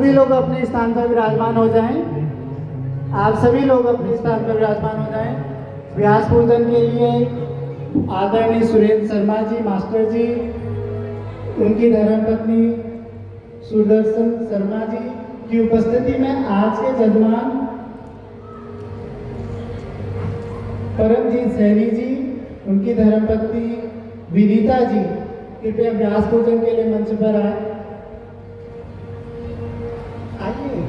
सभी लोग अपने स्थान पर विराजमान हो जाएं। आप सभी लोग अपने स्थान पर विराजमान हो जाएं। व्यास पूजन के लिए आदरणीय सुरेंद्र शर्मा जी मास्टर जी, उनकी धर्मपत्नी सुदर्शन शर्मा जी की उपस्थिति में आज के जजमान परमजीत सैनी जी, उनकी धर्मपत्नी विनीता जी कृपया व्यास पूजन के लिए मंच पर आए। आइए।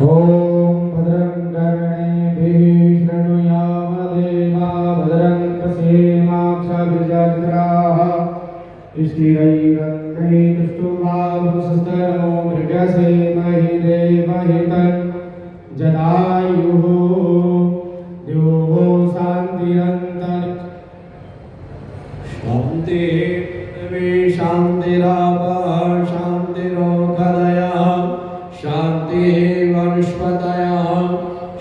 ओम भद्रं कर्णेभिः शृणुयाम देवा भद्रं पश्येमाक्षभिर्यजत्राः स्थिरैरङ्गैस्तुष्टुवांसस्तनो मृगसेमहि देवहितं जदायुः द्योः शान्तिरन्तरिक्षं शान्तिरापः शान्तिरोषधयः शान्तिः वनस्पतयः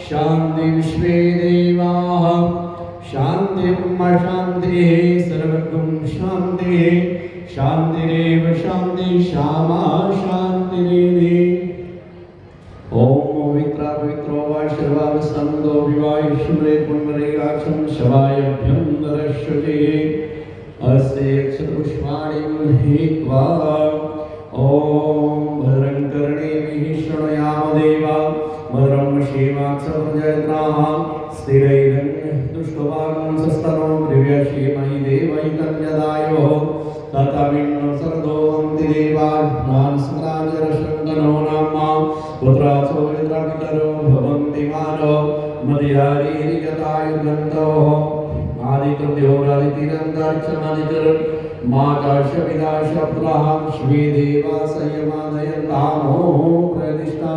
शान्ति विश्वे देवाः शान्तिर्ब्रह्म शान्तिः सर्वगुण शान्तिः शान्तिरेव शान्तिः श्यामा शान्तिरेधि। ओम पवित्रो वा सर्वावसंतो विवायुष्मरे पुण्यरेगाक्षं शवायभ्यन्तरश्रुते अस्ते क्षतपुष्पाणिं हित्वा ओम भद्रं कर्णेभिः शृणुयाम देवा भद्रं पश्येमाक्षभिर्यजत्राः स्थिरैरङ्गैस्तुष्टुवांसस्तनो मृगसेमहि देवहितं जदायुः तथाविन्नो सर्दो वन्ति देवान् स्मराजरशन्तनो नाम पुत्रासो यत्रापितरो भवन्ति मानो मदिरारीरिगतायुर्गन्तोः आदित्यद्योरादितिरन्तरिक्षमादितिर् माताशविदाशपुत्रः श्वे देवा संयमादयन्तामो प्रतिष्ठा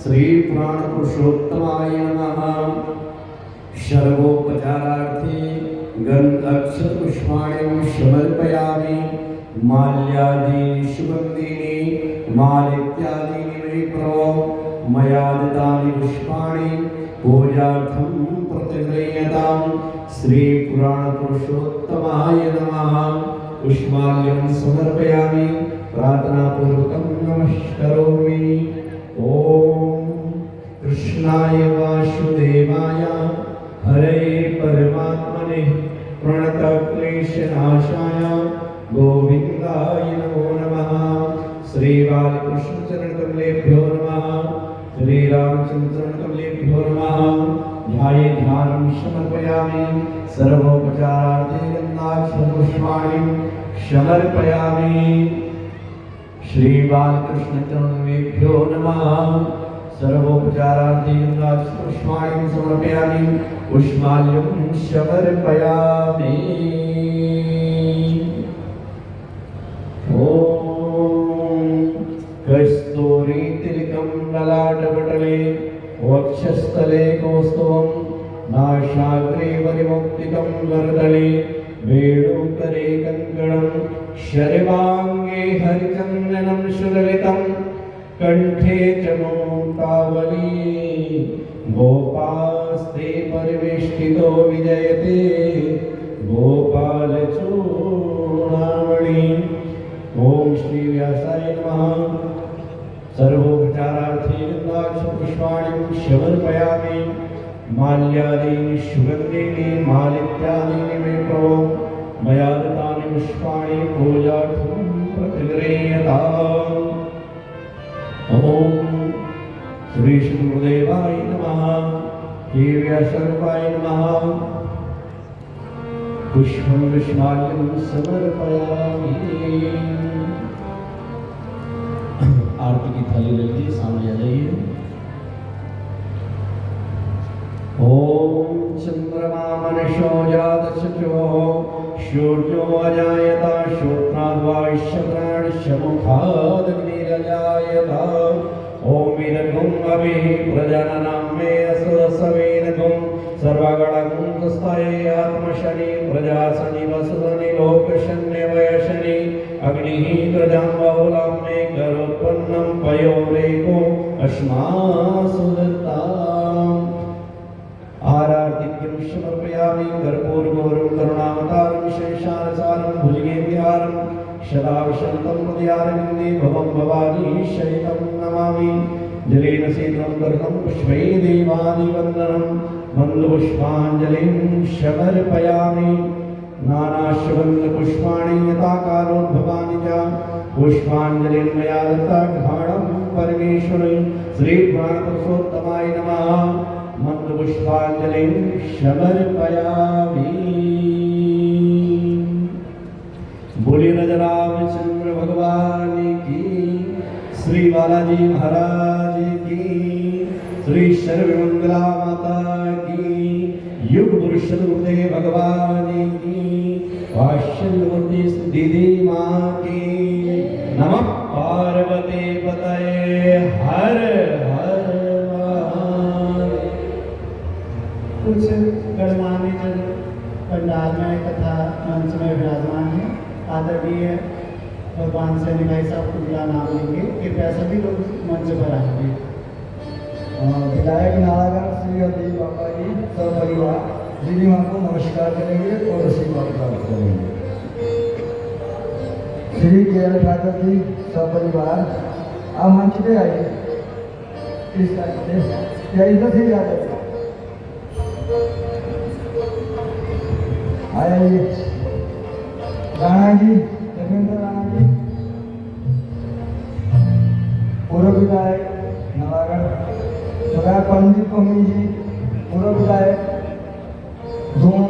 श्रीपुराणपुरुषोत्तमाय नमः। सर्वोपचारार्थे गन्ध अक्षतपुष्पाणिं समर्पयामि। माल्यादि सुगन्धीनि मालित्यादीनि मे प्रभो मया दत्तानि पुष्पाणि पूजार्थं प्रतिगृह्यतां। श्रीपुराणपुरुषोत्तमाय नमः। पुष्पाल्यं समर्पयामि प्रार्थनापूर्वकं नमस्करोमि। ओम कृष्णाय वासुदेवाय हरे परमात्मने प्रणतक्लेशनाशाय गोविन्दाय नमो नमः। श्री बालकृष्ण चरणकमलेभ्यो नमः। श्री रामचंद्र चरणकमलेभ्यो नमः। ध्यानं समर्पयामि। सर्वोपचारार्थे गन्धाक्षपुष्पाणिं समर्पयामि। श्री बालकृष्ण चरणकमलेभ्यो नमः। सर्वोपचारार्थे गन्धाक्षपुष्पाणिं समर्पयामि। पुष्पाल्यं समर्पयामि। कस्तूरी तिलकं ललाटपटले वक्षस्थले कौस्तुभं नासाग्रे वरिमुक्तिकं वरदले वेणुकरे कङ्कणं शर्वाङ्गे हरिचन्दनं सुललितं कण्ठे च मुक्तावली गोपास्ते परिवेष्टितो विजयते गोपालचूडामणि। ओम श्री व्यासाय नमः। सर्वोपचारार्थे गन्धाक्षपुष्पाणिं समर्पयामि। माल्यादीनि सुगन्धीनि मालित्यादीनि मे प्रभो मया दत्तानि पुष्पाणि पूजार्थं प्रतिगृह्यताम्। ओम श्री गुरुदेवाय नमः। हे व्यासरूपाय नमः। पुष्पं पुष्पाल्यं समर्पयामि। आरती की थाली ले लीजिए, सामने आ जाइए। ओम चंद्रमा मनशो जात शुचो सूर्यो अजायत श्रोत्राद्वाश्चन्द्राणश्चमुखादग्निरजायत। ओम विदगुं अभिः प्रजननं मे असुरसवेदगुं सर्वगणगुं तस्थये आत्मशनि प्रजासनि वसुधनि लोकशन्य वयशनि अग्निहीत्रजां बहुलाम्ने करोत्पन्नं पयोरेको अश्मासु दत्ताम् आरार्तिक्यं समर्पयामि कर्पूरगौरं करुणावतारं शेषानसारं भुजगेन्द्रहारं सदा वसन्तं हृदयारविन्दे भवं भवानी शयितं नमामि जलेन शीतलं कर्णं पुष्पै देवादिवन्दनं मन्दपुष्पाञ्जलिं समर्पयामि नानाशुगन्धपुष्पाणि यथा कालोद्भवानि च पुष्पाञ्जलिं मया दत्ता घ्राणं परमेश्वरै श्रीप्राणपुरुषोत्तमाय नमः मन्दपुष्पाञ्जलिं समर्पयामि बोलिए रामचंद्र भगवान की श्री बालाजी महाराज की श्री सर्वमंगला माता की युग पुरुष गुरुदेव भगवान की वात्सल्यमूर्ति दीदी माँ की नमः पार्वती पतये हर हर महादेव। कुछ गणमान्य जन पंडाल में तथा मंच में विराजमान हैं। आदरणीय भगवान सैनिक भाई साहब खुला नाम लेंगे। कृपया सभी लोग मंच पर आएंगे। विधायक नालागढ़ श्री अदीप बाबा जी सपरिवार दीदी माँ को नमस्कार करेंगे और आशीर्वाद प्राप्त करेंगे। श्री केएल ठाकुर जी सपरिवार आप मंच पे आइए। इस साइड से या इधर से आ जाइए। आइए राणा जी, लखविंद्र राणा जी, पूर्व विधायक नालागढ़ सरदार पंडित पमी जी, पूर्व विधायक धूम,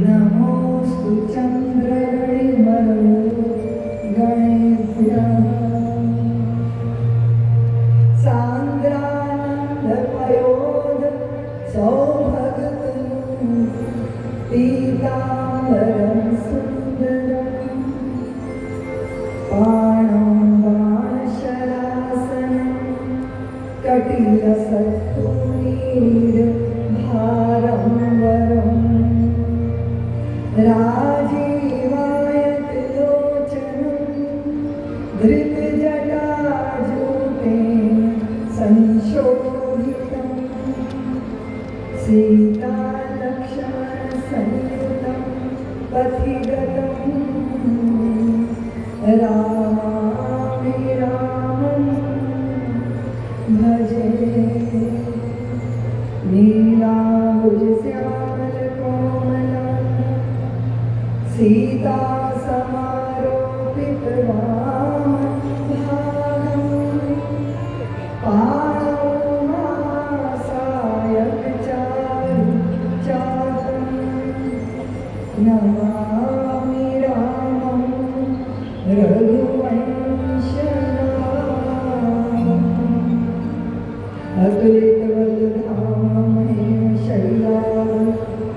नमोस्तु चन्द्रगणेभ्यः सान्द्रानन्दपयोध सौभगतनु पीताम्बरं सुन्दरं पाणौ बाणशरासनं कटिलसत्तुरीरभारं वरम् राजीवायतलोचनं धृतजटाजूटेन संशोभितं सीतालक्ष्मणसंयुतं पथिगतं रामामि रामं भजे नीलाभुजश्यामलकोमलं सीता समारोपितवामभागं पाणौ महासायकचारुचापं नमामि रामं रघुवंशनाथम् अतुलितवदधामं शैलादेवं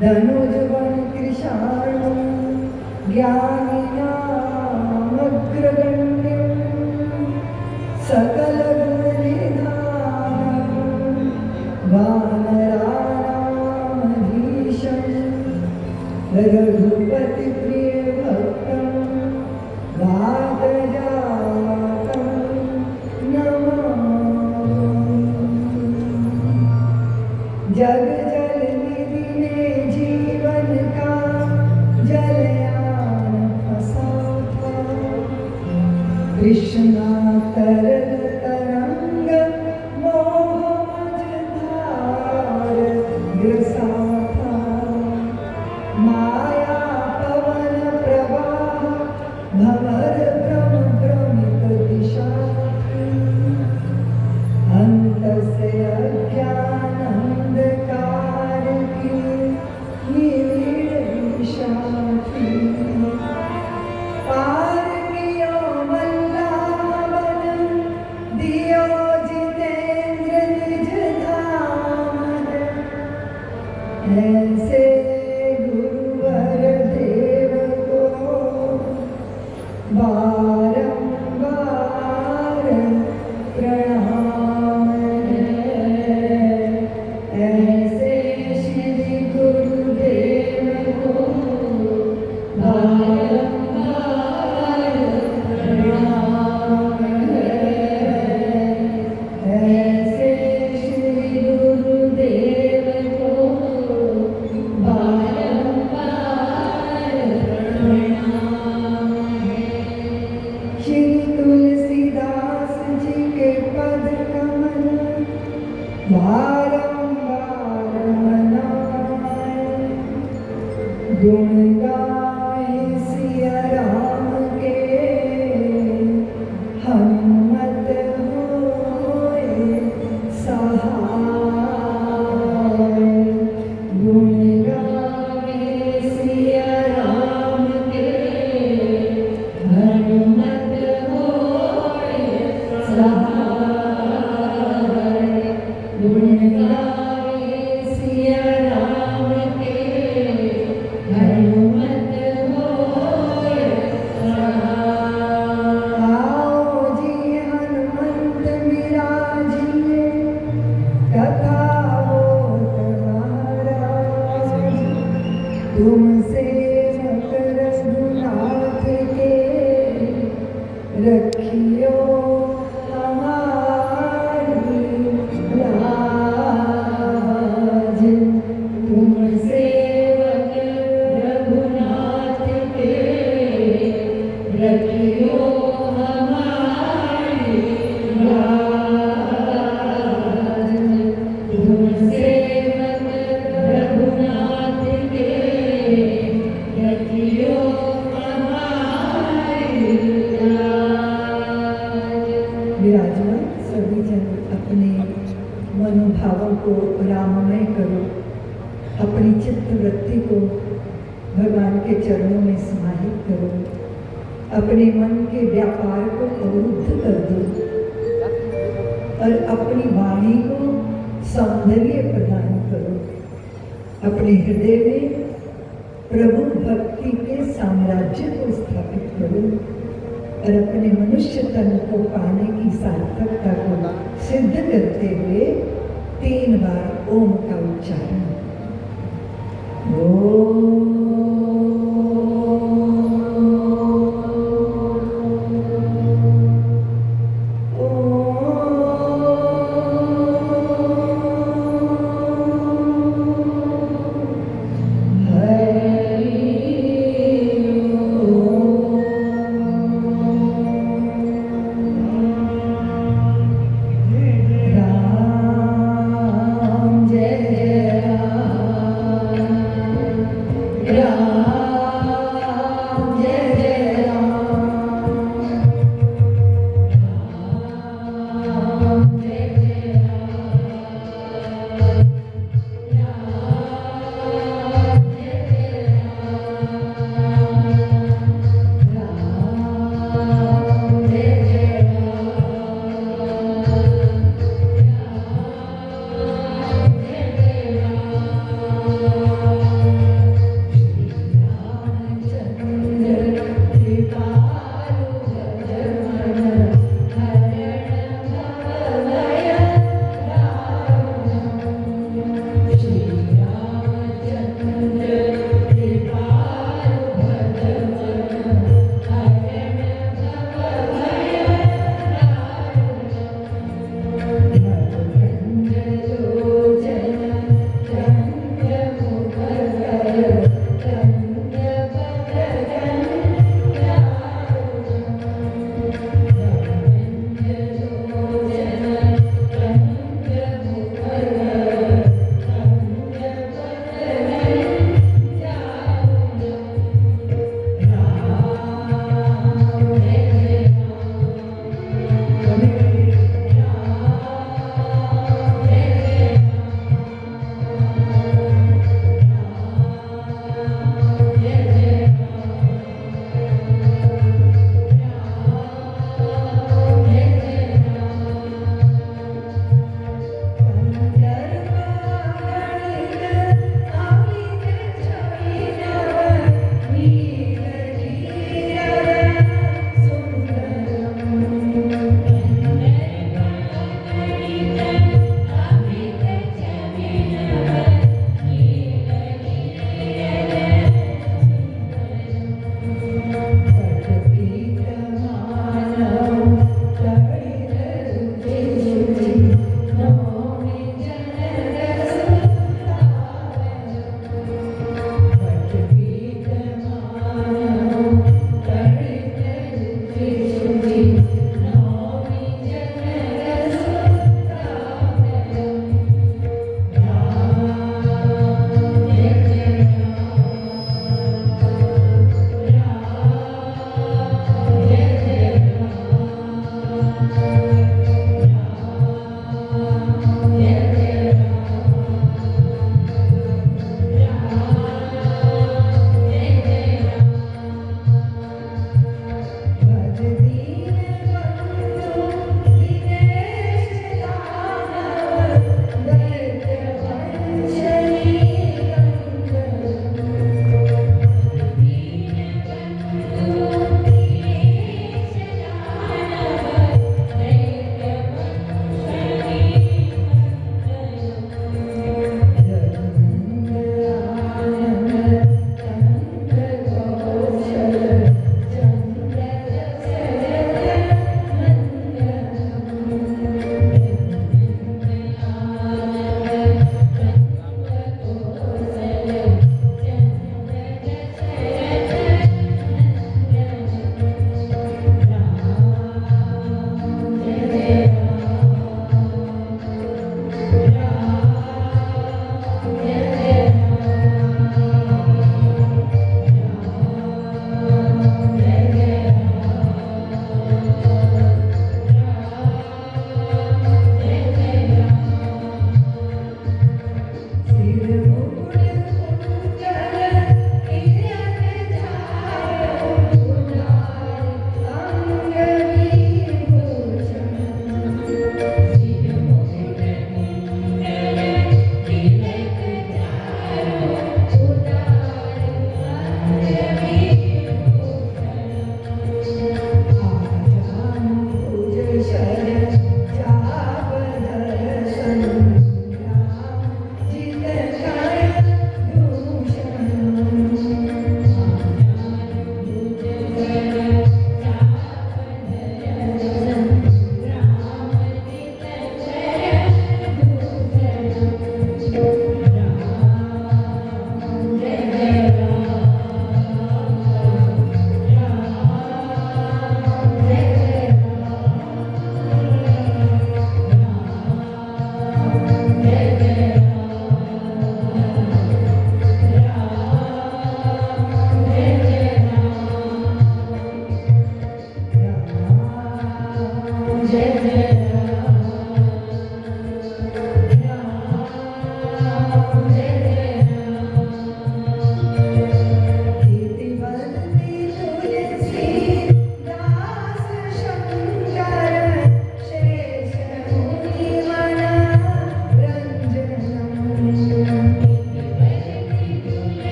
धनुजवन कृशाणं ज्ञानिनामग्रगण्यं सकलगुणनिधानं वानराणामधीशं रघुपतिप्रियभक्तं वातजातं नमामि। जग जल निधि ने जीवन का जलयान फंसा था कृष्णा तरल तरंग मोह मझधार ग्रसा था माया पवन प्रवाह भंवर भ्रम भ्रमित दिशा अंत से अज्ञानंधकार की निविड़ दिशा थी पार कियो वल्लभन दियो जितेंद्र निज धाम ऐसे गुरुवर देव को बारंबार प्रणाम है ऐसे श्री गुरुदेव को बारंबार प्रणाम है ऐसे श्री गुरुदेव को बारंबार प्रणाम है। श्री तुलसीदास जी के पद कमल बारंबार मनाए गुण गाए सिया राम के हनुमत होए सहाय गुण गाए सिया राम के हनुमत होए सहाय गुण गाए सिया राम के हनुमत होए सहाय। तुमसे मकर रघुनाथ के रखियो हमारी लाज। तुमसे मकर रघुनाथ के रखियो हमारी लाज। तुमसे मकर रघुनाथ के रखियो हमारी लाज। विराजमान सभी जन अपने मनोभावों को राममय करो, अपनी चित्त वृत्ति को भगवान के चरणों में समाहित करो, अपने मन के व्यापार को अवरुद्ध कर दो और अपनी वाणी को सौंदर्य प्रदान करो। अपने हृदय में प्रभु भक्ति के साम्राज्य को स्थापित करो और अपने मनुष्य तन को पाने की सार्थकता को सिद्ध करते हुए 3 बार ओम का उच्चारण। राम जय राम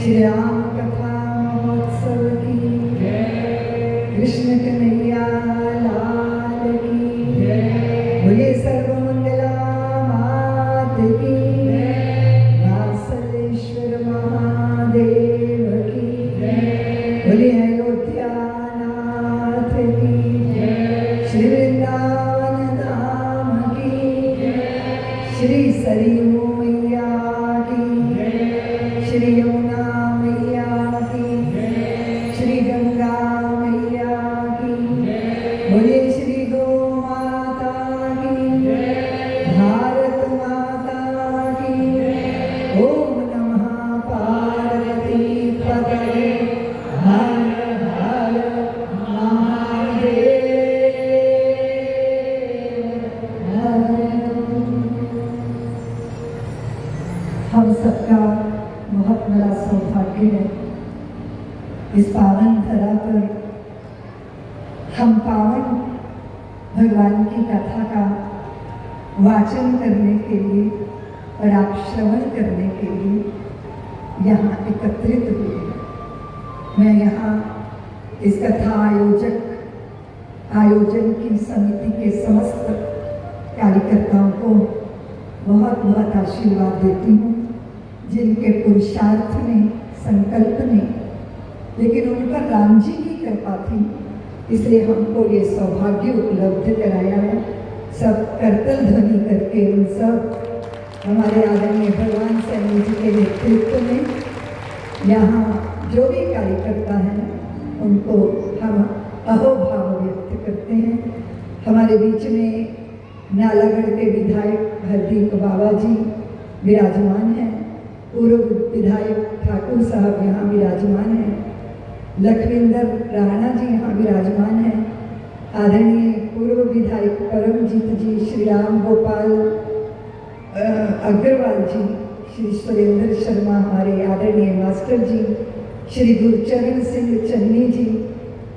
श्री राम कथा महोत्सव की कृष्ण कन्हैया लाल की बोले सर्वमंगला मात की वासलेश्वर महादेव की बोले अयोध्या नाथ की श्री वृंदावन धाम की श्री सरयू मैया की श्री यमुना मैया की श्री गंगा मैया की बोले श्री गो माता की भारत माता की ओम नमः पार्वती पतये हर हर महादेव हम सबका बहुत बड़ा सौभाग्य है इस पावन धरा पर हम पावन भगवान की कथा का वाचन करने के लिए और आप श्रवण करने के लिए यहाँ एकत्रित हुए हैं। मैं यहाँ इस कथा आयोजन की समिति के समस्त कार्यकर्ताओं को बहुत बहुत आशीर्वाद देती हूँ, जिनके पुरुषार्थ में संकल्प में, लेकिन उन पर राम जी की कृपा थी, इसलिए हमको ये सौभाग्य उपलब्ध कराया है। सब करतल ध्वनि करके उन सब हमारे आदरणीय भगवान सैनी जी के नेतृत्व में यहाँ जो भी कार्यकर्ता हैं उनको हम अहोभाव व्यक्त करते हैं। हमारे बीच में नालागढ़ के विधायक हरदीप बाबा जी विराजमान हैं, पूर्व विधायक ठाकुर साहब यहाँ विराजमान हैं, लखविंदर राणा जी यहाँ विराजमान हैं, आदरणीय पूर्व विधायक परमजीत जी, श्री राम गोपाल अग्रवाल जी, श्री सुरेंद्र शर्मा हमारे आदरणीय मास्टर जी, श्री गुरचरण सिंह चन्नी जी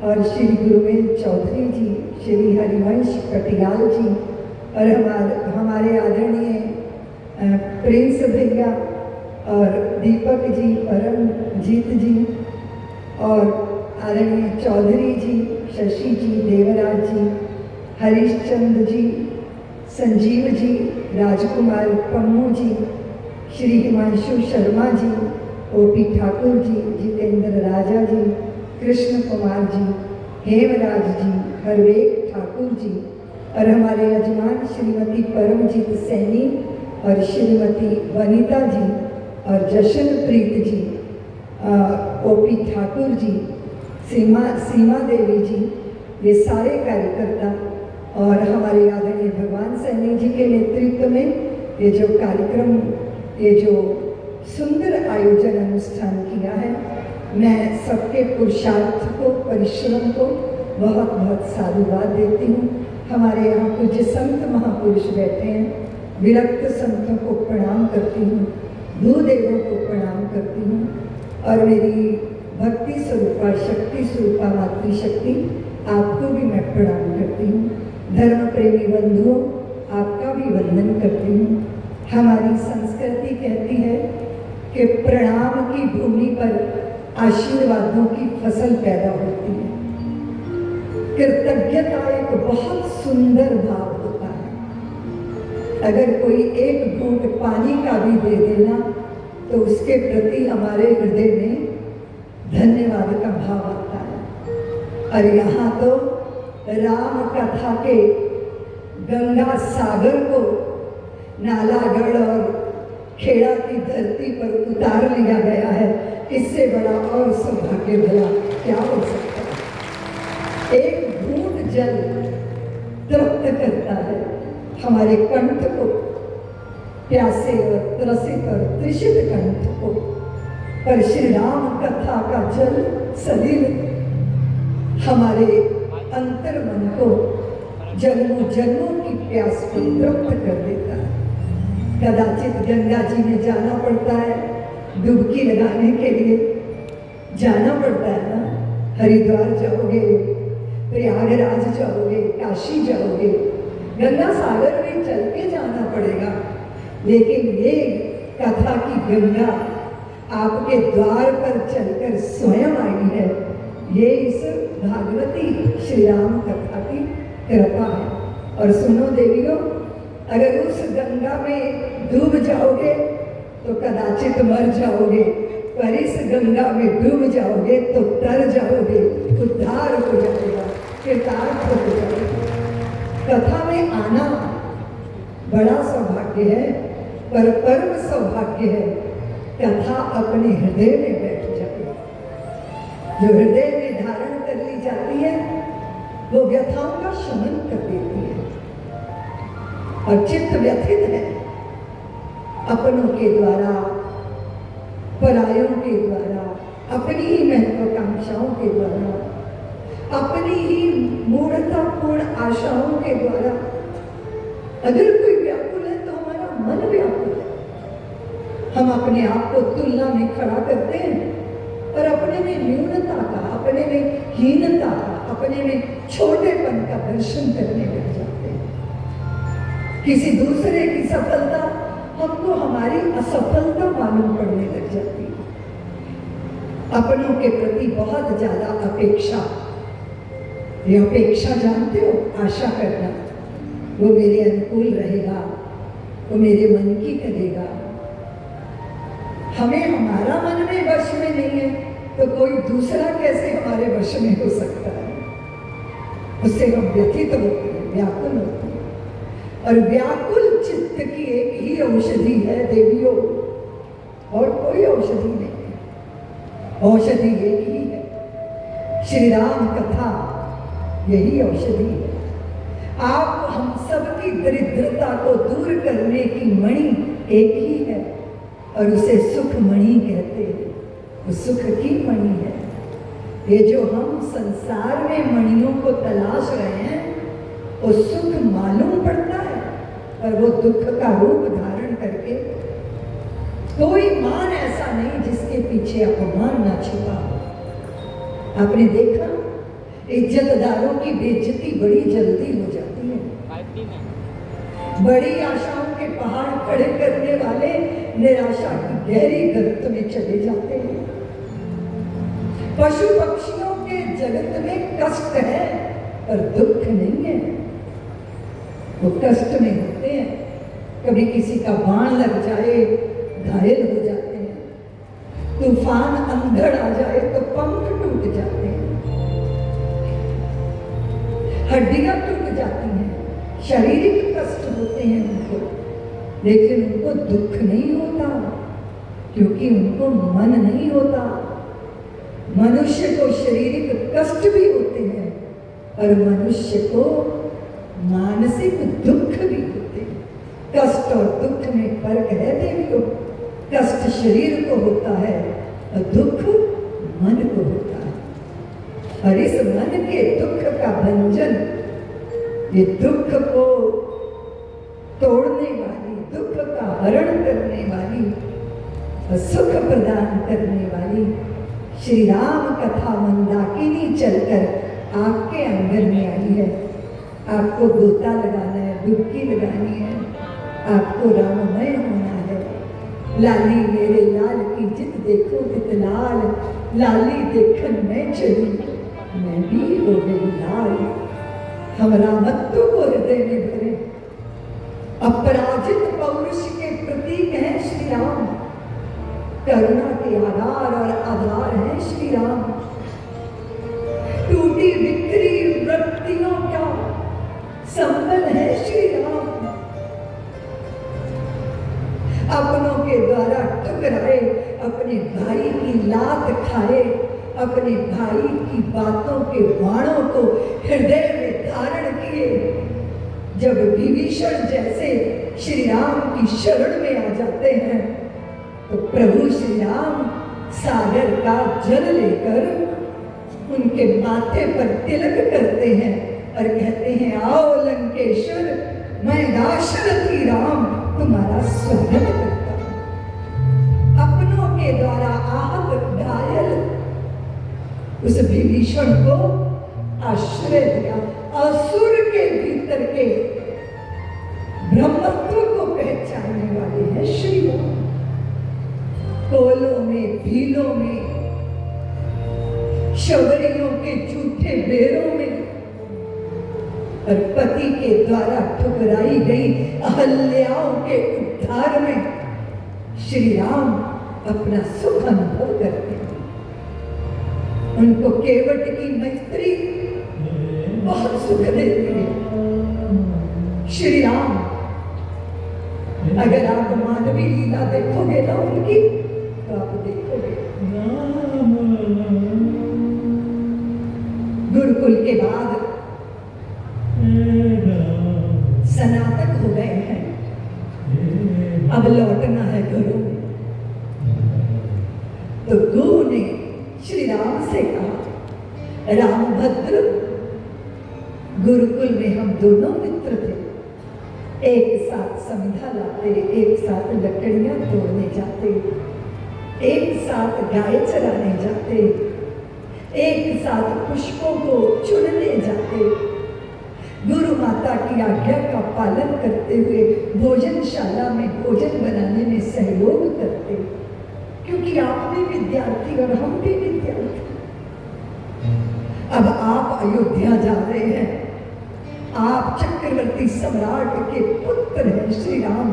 और श्री गुरुवेल चौधरी जी, श्री हरिवंश कटियाल जी और हमारे आदरणीय प्रिंस भैया और दीपक जी, परमजीत जी और आदरणीय चौधरी जी, शशि जी, देवराज जी, हरीशचंद्र जी, संजीव जी, राजकुमार पम्मू जी, श्री हिमांशु शर्मा जी, ओपी ठाकुर जी, जितेंद्र राजा जी, कृष्ण कुमार जी, हेमराज जी, हरवेक ठाकुर जी और हमारे यजमान श्रीमती परमजीत सैनी और श्रीमती वनीता जी और जशनप्रीत जी, ओपी ठाकुर जी, सीमा देवी जी, ये सारे कार्यकर्ता और हमारे आदरणीय भगवान सैनी जी के नेतृत्व में ये जो कार्यक्रम, ये जो सुंदर आयोजन अनुष्ठान किया है, मैं सबके पुरुषार्थ को, परिश्रम को बहुत बहुत साधुवाद देती हूँ। हमारे यहाँ कुछ संत महापुरुष बैठे हैं, विरक्त संतों को प्रणाम करती हूँ, भूदेवों को प्रणाम करती हूँ और मेरी भक्ति स्वरूपा, शक्ति स्वरूपा मातृशक्ति आपको भी मैं प्रणाम करती हूँ। धर्म प्रेमी बंधुओं, आपका भी वंदन करती हूँ। हमारी संस्कृति कहती है कि प्रणाम की भूमि पर आशीर्वादों की फसल पैदा होती है। कृतज्ञता एक बहुत सुंदर भाव होता है। अगर कोई एक घूंट पानी का भी दे देना तो उसके प्रति हमारे हृदय में धन्यवाद का भाव आता है। और यहाँ तो राम कथा के गंगा सागर को नालागढ़ और खेड़ा की धरती पर उतार लिया गया है। इससे बड़ा और सौभाग्य भला क्या हो सकता है। एक घूंट जल तृप्त करता है हमारे कंठ को, प्यासे और त्रसित और तृषित कंठ को, पर श्री राम कथा का जल सलील हमारे अंतर मन को जन्मों जन्मों की प्यास को तृप्त कर देता है। कदाचित गंगा जी में जाना पड़ता है, डुबकी लगाने के लिए जाना पड़ता है ना। हरिद्वार जाओगे, प्रयागराज जाओगे, काशी जाओगे, गंगा सागर में चल के जाना पड़ेगा। लेकिन ये कथा की गंगा आपके द्वार पर चलकर स्वयं आई है। ये इस भागवती श्री राम कथा की कृपा है। और सुनो देवियों, अगर उस गंगा में डूब जाओगे तो कदाचित मर जाओगे, पर इस गंगा में डूब जाओगे तो तर जाओगे, उद्धार हो जाएगा, कृतार्थ हो जाएगा। कथा में आना बड़ा सौभाग्य है, पर परम सौभाग्य है कथा अपने हृदय में बैठ जाए। जो हृदय में धारण कर ली जाती है वो व्यथाओं का शमन कर देती है। और चित्त व्यथित है अपनों के द्वारा, परायों के द्वारा, अपनी ही महत्वाकांक्षाओं के द्वारा, अपनी ही मूढ़तापूर्ण आशाओं के द्वारा। अगर कोई व्याकुल है तो हमारा मन व्याकुल है। हम अपने आप को तुलना में खड़ा करते हैं और अपने में न्यूनता का, अपने में हीनता का, अपने में छोटेपन का दर्शन करने लग जाते हैं। किसी दूसरे की सफलता हमको हमारी असफलता मालूम पड़ने लग जाती है। अपनों के प्रति बहुत ज्यादा अपेक्षा। ये अपेक्षा जानते हो, आशा करना, वो मेरे अनुकूल रहेगा, वो मेरे मन की करेगा। हमें हमारा मन में वश में नहीं है तो कोई दूसरा कैसे हमारे वश में हो सकता है। उससे हम व्यथित होते हैं, व्याकुल होते हैं। और व्याकुल चित्त की एक ही औषधि है देवियों, और कोई औषधि नहीं है। औषधि एक ही है, श्री राम कथा यही औषधि है। आप हम सबकी दरिद्रता को दूर करने की मणि एक ही है और उसे सुख मणि कहते हैं। वो सुख की मणि है। ये जो हम संसार में मणियों को तलाश रहे हैं वो सुख मालूम पड़ता है, पर वो दुख का रूप धारण करके। कोई मान ऐसा नहीं जिसके पीछे अपमान ना छिपा हो। आपने देखा, इज्जतदारों की बेइज्जती बड़ी जल्दी हो जाती है। बड़ी आशाओं के पहाड़ खड़े करने वाले निराशा की गहरी गर्त में चले जाते हैं। पशु पक्षियों के जगत में कष्ट है पर दुख नहीं है। वो कष्ट में होते हैं। कभी किसी का बाण लग जाए घायल हो जाते हैं, तूफान अंधड़ आ जाए तो पंख टूट जाते हैं, हड्डियां टूट जाती हैं, शारीरिक कष्ट होते हैं उनको, लेकिन उनको दुख नहीं होता क्योंकि उनको मन नहीं होता। मनुष्य को शारीरिक कष्ट भी होते हैं और मनुष्य को मानसिक दुख भी होते हैं। कष्ट और दुख में फर्क है देवियों। कष्ट शरीर को होता है और दुख मन को होता है। और इस मन के दुख का भंजन, ये दुख को तोड़ने वाली, दुख का हरण करने वाली और सुख प्रदान करने वाली श्री राम कथा मंदाकिनी चलकर आपके आंगन में आई है। आपको गोता लगाना है, डुबकी लगानी है, आपको राममय होना है। लाली मेरे लाल की जित देखो तित लाल, लाली देखन मैं चली मैं भी हो गई लाल। हम रामत्व को हृदय में भरे। अपराजित पौरुष के प्रतीक हैं श्री राम। करुणा के आधार और आधार हैं श्री राम। टूटी बिखरी वृत्तियों का संबल है श्री राम। अपनों के द्वारा ठुकराए, अपने भाई की लात खाए, अपने भाई की बातों के बाणों को हृदय में धारण किए। जब विभीषण जैसे श्री राम की शरण में आ जाते हैं तो प्रभु श्री राम सागर का जल लेकर उनके माथे पर तिलक करते हैं और कहते हैं, आओ लंकेश्वर, मैं दाशरथी राम तुम्हारा स्वागत करता हूं। अपनों के द्वारा आहत घायल उस विभीषण को आश्रय दिया। असुर के भीतर के ब्रह्मत्व को पहचानने वाले हैं श्री राम। कोलों में, भीलों में, शबरियों के झूठे बेरों में और पति के द्वारा ठुकराई गई अहल्याओं के उद्धार में श्री राम अपना सुख अनुभव करते हैं। उनको केवट की मैत्री बहुत सुख देती है। श्री राम, अगर आप मानवीय लीला देखोगे ना उनकी, तो आप देखोगे गुरुकुल के बाद सनातक हो गए हैं, अब लौटना है घरों में। तो गुरु ने श्री राम से कहा, रामभद्र, गुरुकुल में हम दोनों मित्र थे, एक साथ समिधा लाते, एक साथ लकड़ियां तोड़ने जाते, एक साथ गाय चराने जाते, एक साथ पुष्पों को चुनने जाते, गुरु माता की आज्ञा का पालन करते हुए भोजनशाला में भोजन बनाने में सहयोग करते, क्योंकि आप भी विद्यार्थी और हम भी विद्यार्थी। अब आप अयोध्या जा रहे हैं, आप चक्रवर्ती सम्राट के पुत्र हैं श्री राम।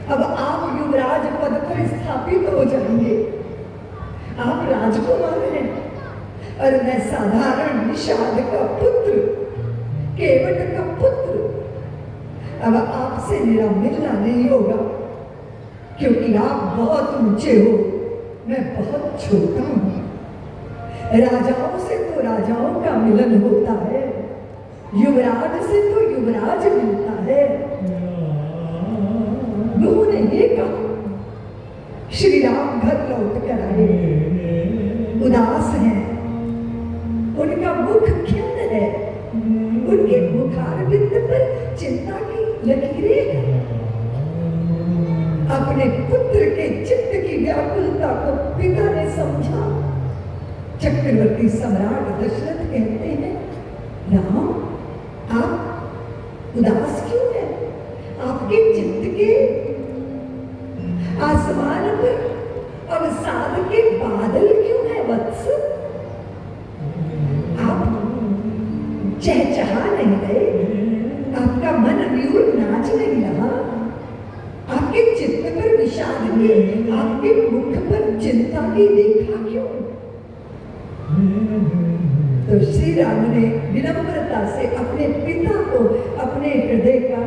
अब आप युवराज पद पर स्थापित हो जाएंगे, आप राजकुमार हैं और मैं साधारण निषाद का पुत्र, केवट का पुत्र। अब आपसे मेरा मिलना नहीं होगा, क्योंकि आप बहुत ऊंचे हो, मैं बहुत छोटा हूं। राजाओं से तो राजाओं का मिलन होता है, युवराज से तो युवराज मिलता है। गुरु ने ये कहा। श्री राम घर लौट कर आए, उदास हैं, उनका मुख खिन्न है, उनके मुखारविंद पर चिंता की लकीरें हैं। अपने पुत्र के चित्त की व्याकुलता को पिता ने समझा। चक्रवर्ती सम्राट दशरथ कहते हैं, राम, आप उदास क्यों हैं? आपके चित्त के आसमान पर अवसाद के बादल क्यों है वत्स? आप चहचहा नहीं गए, आपका मन व्यूर नाच नहीं रहा, आपके चित्त पर विषाद ने आपके मुख पर चिंता की रेखा क्यों? तो श्री राम ने विनम्रता से अपने पिता को अपने हृदय का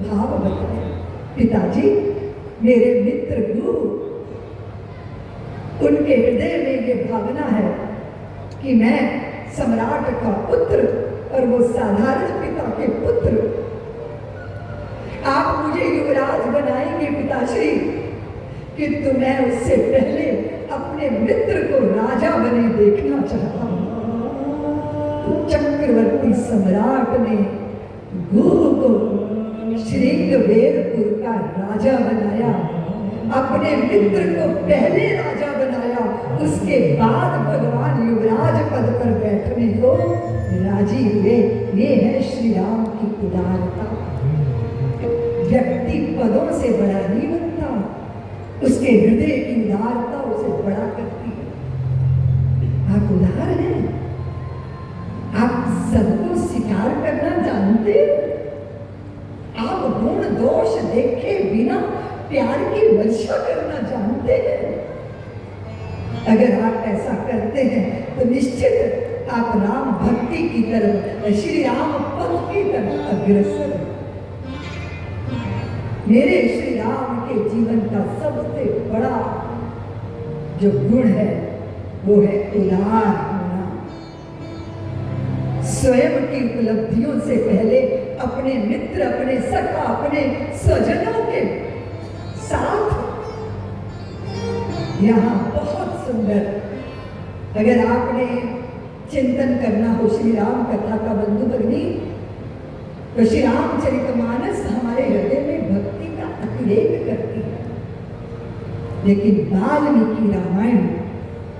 भाव बताया। पिताजी, मेरे मित्र गुरु, उनके हृदय में ये भावना है कि मैं सम्राट का पुत्र और वो साधारण पिता के पुत्र। आप मुझे युवराज बनाएंगे पिताश्री, किंतु मैं उससे पहले अपने मित्र को राजा बने देखना चाहता हूं। तो चक्रवर्ती सम्राट ने गुरु को श्रृंगवेरपुर का राजा बनाया, अपने मित्र को पहले राजा बनाया, उसके बाद भगवान युवराज पद पर बैठने को राजी हुए। ये है श्री राम की उदारता। व्यक्ति पदों से बड़ा नहीं बनता, उसके हृदय की उदारता उसे बड़ा करती है। आप उदार हैं, आप सबको स्वीकार करना जानते हैं, आप गुण दोष देखे बिना प्यार की वर्षा करना जानते हैं। अगर आप ऐसा करते हैं तो निश्चित आप राम भक्ति की तरफ, श्री राम पद की तरफ अग्रसर हैं। मेरे श्री राम के जीवन का सबसे बड़ा जो गुण है वो है उदार होना। स्वयं की उपलब्धियों से पहले अपने मित्र, अपने सखा, अपने स्वजनों के साथ। यहाँ बहुत सुंदर, अगर आपने चिंतन करना हो श्री राम कथा का बंधु भगिनी, तो श्री रामचरितमानस हमारे हृदय में भक्ति का अतिरेक करती है। लेकिन वाल्मीकि रामायण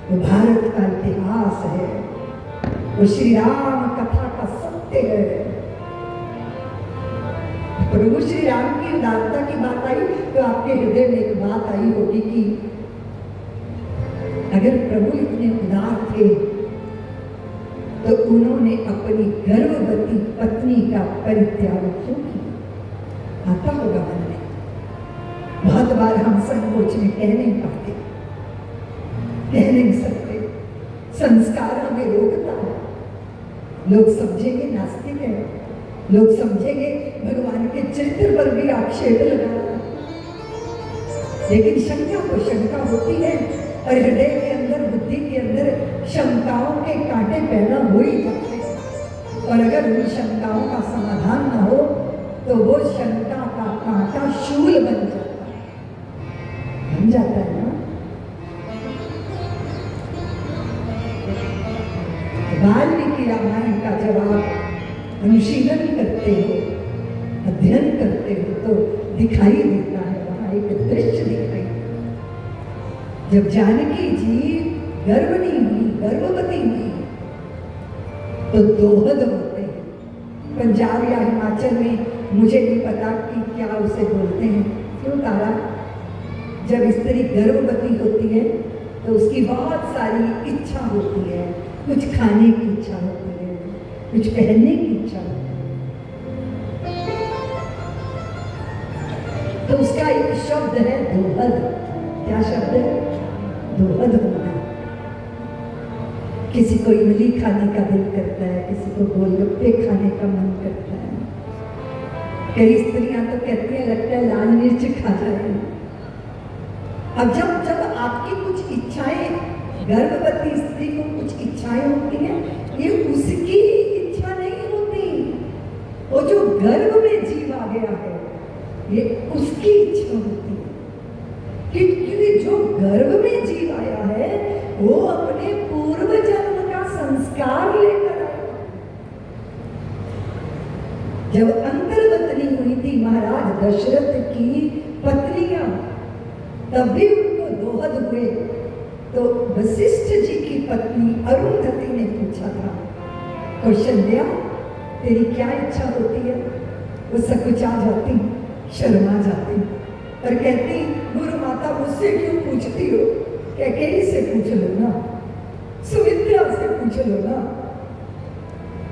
वो भारत का इतिहास है, वो श्री राम कथा का सत्य है। प्रभु श्री राम की उदारता की बात आई तो आपके हृदय में एक बात आई होगी कि अगर प्रभु इतने उदार थे तो उन्होंने अपनी गर्भवती पत्नी का परित्याग क्यों किया? आता होगा मन में। बहुत बार हम संकोच में कह नहीं पाते, कह नहीं सकते, संस्कार हमें रोकता है। लोग समझेंगे नास्तिक है, लोग समझेंगे भगवान के चरित्र पर भी आक्षेप लगा रहा है। लेकिन शंका तो शंका होती है और हृदय के अंदर, बुद्धि के अंदर शंकाओं के कांटे पैदा हो ही जाते हैं। और अगर उन शंकाओं का समाधान न हो तो वो शंका का कांटा शूल बन जाता है ना। वाल्मीकि रामायण का जब आप अनुशीलन करते हो, अध्ययन करते हो तो दिखाई देता है, वहां एक दृश्य दिखाई देता है। जब जानकी जी गर्भवती हुई तो दोहद होते हैं। पंजाब या हिमाचल में मुझे नहीं पता कि क्या उसे बोलते हैं। क्यों तारा? जब स्त्री गर्भवती होती है तो उसकी बहुत सारी इच्छा होती है, कुछ खाने की इच्छा होती है, कुछ पहनने की इच्छा होती है। तो उसका एक शब्द है दोहद। क्या शब्द है? दोहद होना। किसी को इमली खाने का दिल करता है, किसी को गोलगप्पे खाने का मन करता है। कई स्त्रियां तो कहती हैं लगता है लाल मिर्च खा जाए। अब जब आपकी कुछ इच्छाएं, गर्भवती स्त्री को कुछ इच्छाएं होती हैं, ये उसकी इच्छा नहीं होती। वो जो गर्भ में जीव आ गया है ये उसकी इच्छा होती है। क्योंकि जो गर्भ में जीव आया है वो अपने पूर्व जन्म का संस्कार लेकर आया। जब अंतर्वतनी हुई थी महाराज दशरथ की पत्नियां, तब भी उनको दोहद हुए। तो वशिष्ठ जी की पत्नी अरुंधति ने पूछा था, कौशल्या तेरी क्या इच्छा होती है? वो सकुचा जाती, शर्मा जाती और कहती, गुरु माता मुझसे क्यों पूछती हो? कैकेयी से पूछ लो ना, सुमित्रा से पूछ लो ना।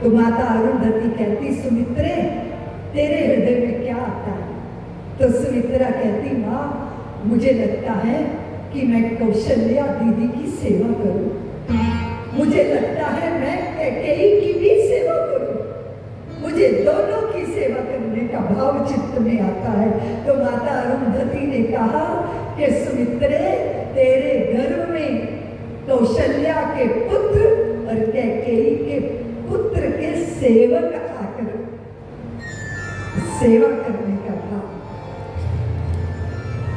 तो माता अरुंधति कहती, सुमित्रे तेरे हृदय में क्या आता है? तो सुमित्रा कहती, माँ मुझे लगता है कि मैं कौशल्या दीदी की सेवा करूं। मुझे लगता है मैं कैकेयी की भी सेवा करूं। मुझे दोनों की सेवा करने का भाव चित्त में आता है। तो माता अरुंधति ने कहा कि सुमित्रे तेरे गर्भ में कौशल्या के पुत्र और कैकेयी के पुत्र के सेवक आकर सेवा करने का भाव।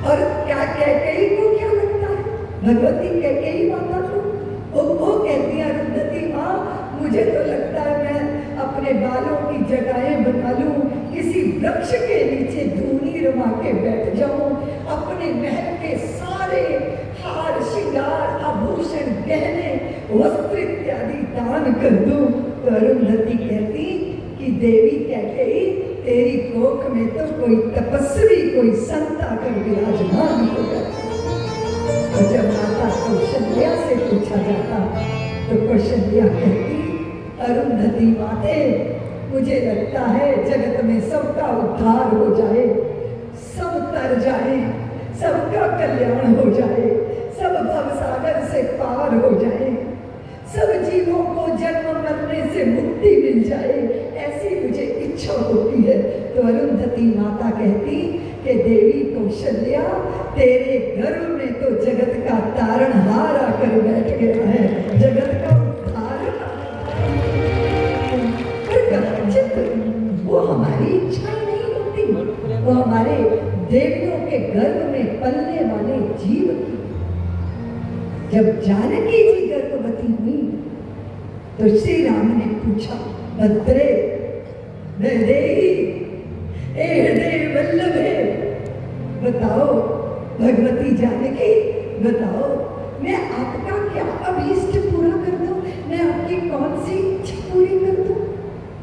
और क्या कैकेयी को क्या लगता है? भगवती कैकेयी माता को वो कहती है, अरुंधति माँ मुझे तो लगता है मैं अपने बालों की जटाएं बना लूं, किसी वृक्ष के नीचे धूनी रमा के बैठ जाऊं, अपने महल के सारे हार श्रृंगार आभूषण गहने वस्त्र इत्यादि दान कर दूं। तो अरुंधति कहती कि देवी कैकेयी तेरी कोख में तो कोई तपस्वी, कोई संत आकर विराजमान हो जाता। और जब माता कौशल्या से पूछा जाता तो कौशल्या कहती, अरुंधति माते मुझे लगता है जगत में सबका उद्धार हो जाए, सब तर जाए, सबका कल्याण हो जाए, सब भवसागर से पार हो जाए, सब जीवों को जन्म मरने से मुक्ति मिल जाए, ऐसी मुझे इच्छा होती है। तो अरुंधति माता कहती कि देवी कौशल्या तेरे गर्भ में तो जगत का तारणहार आकर बैठ गया है, जगत का उद्धार। वो हमारी इच्छाएं नहीं होती, वो हमारे देवियों के गर्भ में पलने वाले जीव की। जब जानकी जी गर्भवती हुई तो श्री राम ने पूछा, भद्रे वैदेही ए हृदय वल्लभे, बताओ भगवती जानकी बताओ मैं आपका क्या अभीष्ट पूरा कर दूं, मैं आपकी कौन सी इच्छा पूरी कर दूं?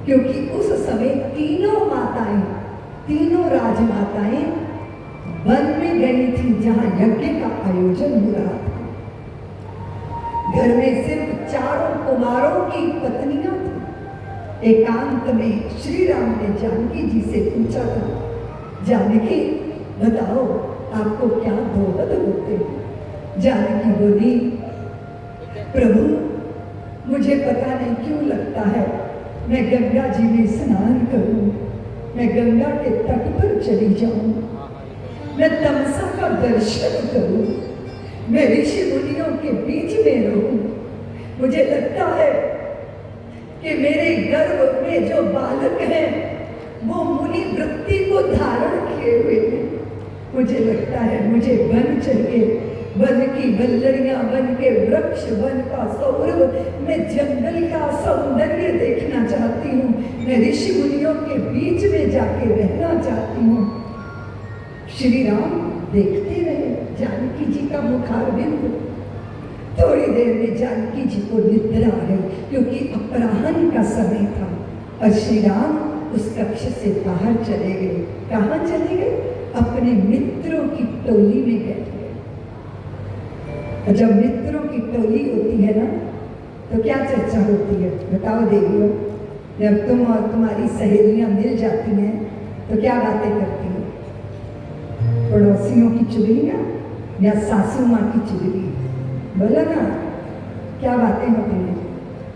क्योंकि उस समय तीनों माताएं तीनों राजमाताएं वन में गई थी जहां यज्ञ का आयोजन हो रहा था। घर में सिर्फ चारों कुमारों की पत्नियां थी। एकांत में श्री राम ने जानकी जी से पूछा था, जानकी बताओ आपको क्या दोहद होते हैं? जानकी बोली, प्रभु मुझे पता नहीं क्यों लगता है मैं गंगा जी में स्नान करूं, मैं गंगा के तट पर चली जाऊं, मैं तमसा का दर्शन करूं, मैं ऋषि मुनियों के बीच में रहूं। मुझे लगता है कि मेरे गर्भ में जो बालक है वो मुनि वृत्ति को धारण किए हुए हैं। मुझे लगता है मुझे वन चाहिए, वन की वल्लरियां, वन के वृक्ष, वन का सौरभ, मैं जंगल का सौंदर्य देखना चाहती हूँ, मैं ऋषि मुनियों के बीच में जाके रहना चाहती हूँ। श्री राम देखते रहे जानकी जी का मुखारबिंद। थोड़ी देर में जानकी जी को निद्रा आ गई क्योंकि अपराह्न का समय था और श्री राम उस कक्ष से बाहर चले गए। कहाँ चले गए? अपने मित्रों की टोली में बैठ गए। और जब मित्रों की टोली होती है ना तो क्या चर्चा होती है बताओ देवियों? जब तुम और तुम्हारी सहेलियां मिल जाती हैं तो क्या बातें करती हैं? पड़ोसियों की चुगलियां या सासू माँ की चुगली? बोला ना, क्या बातें होती हैं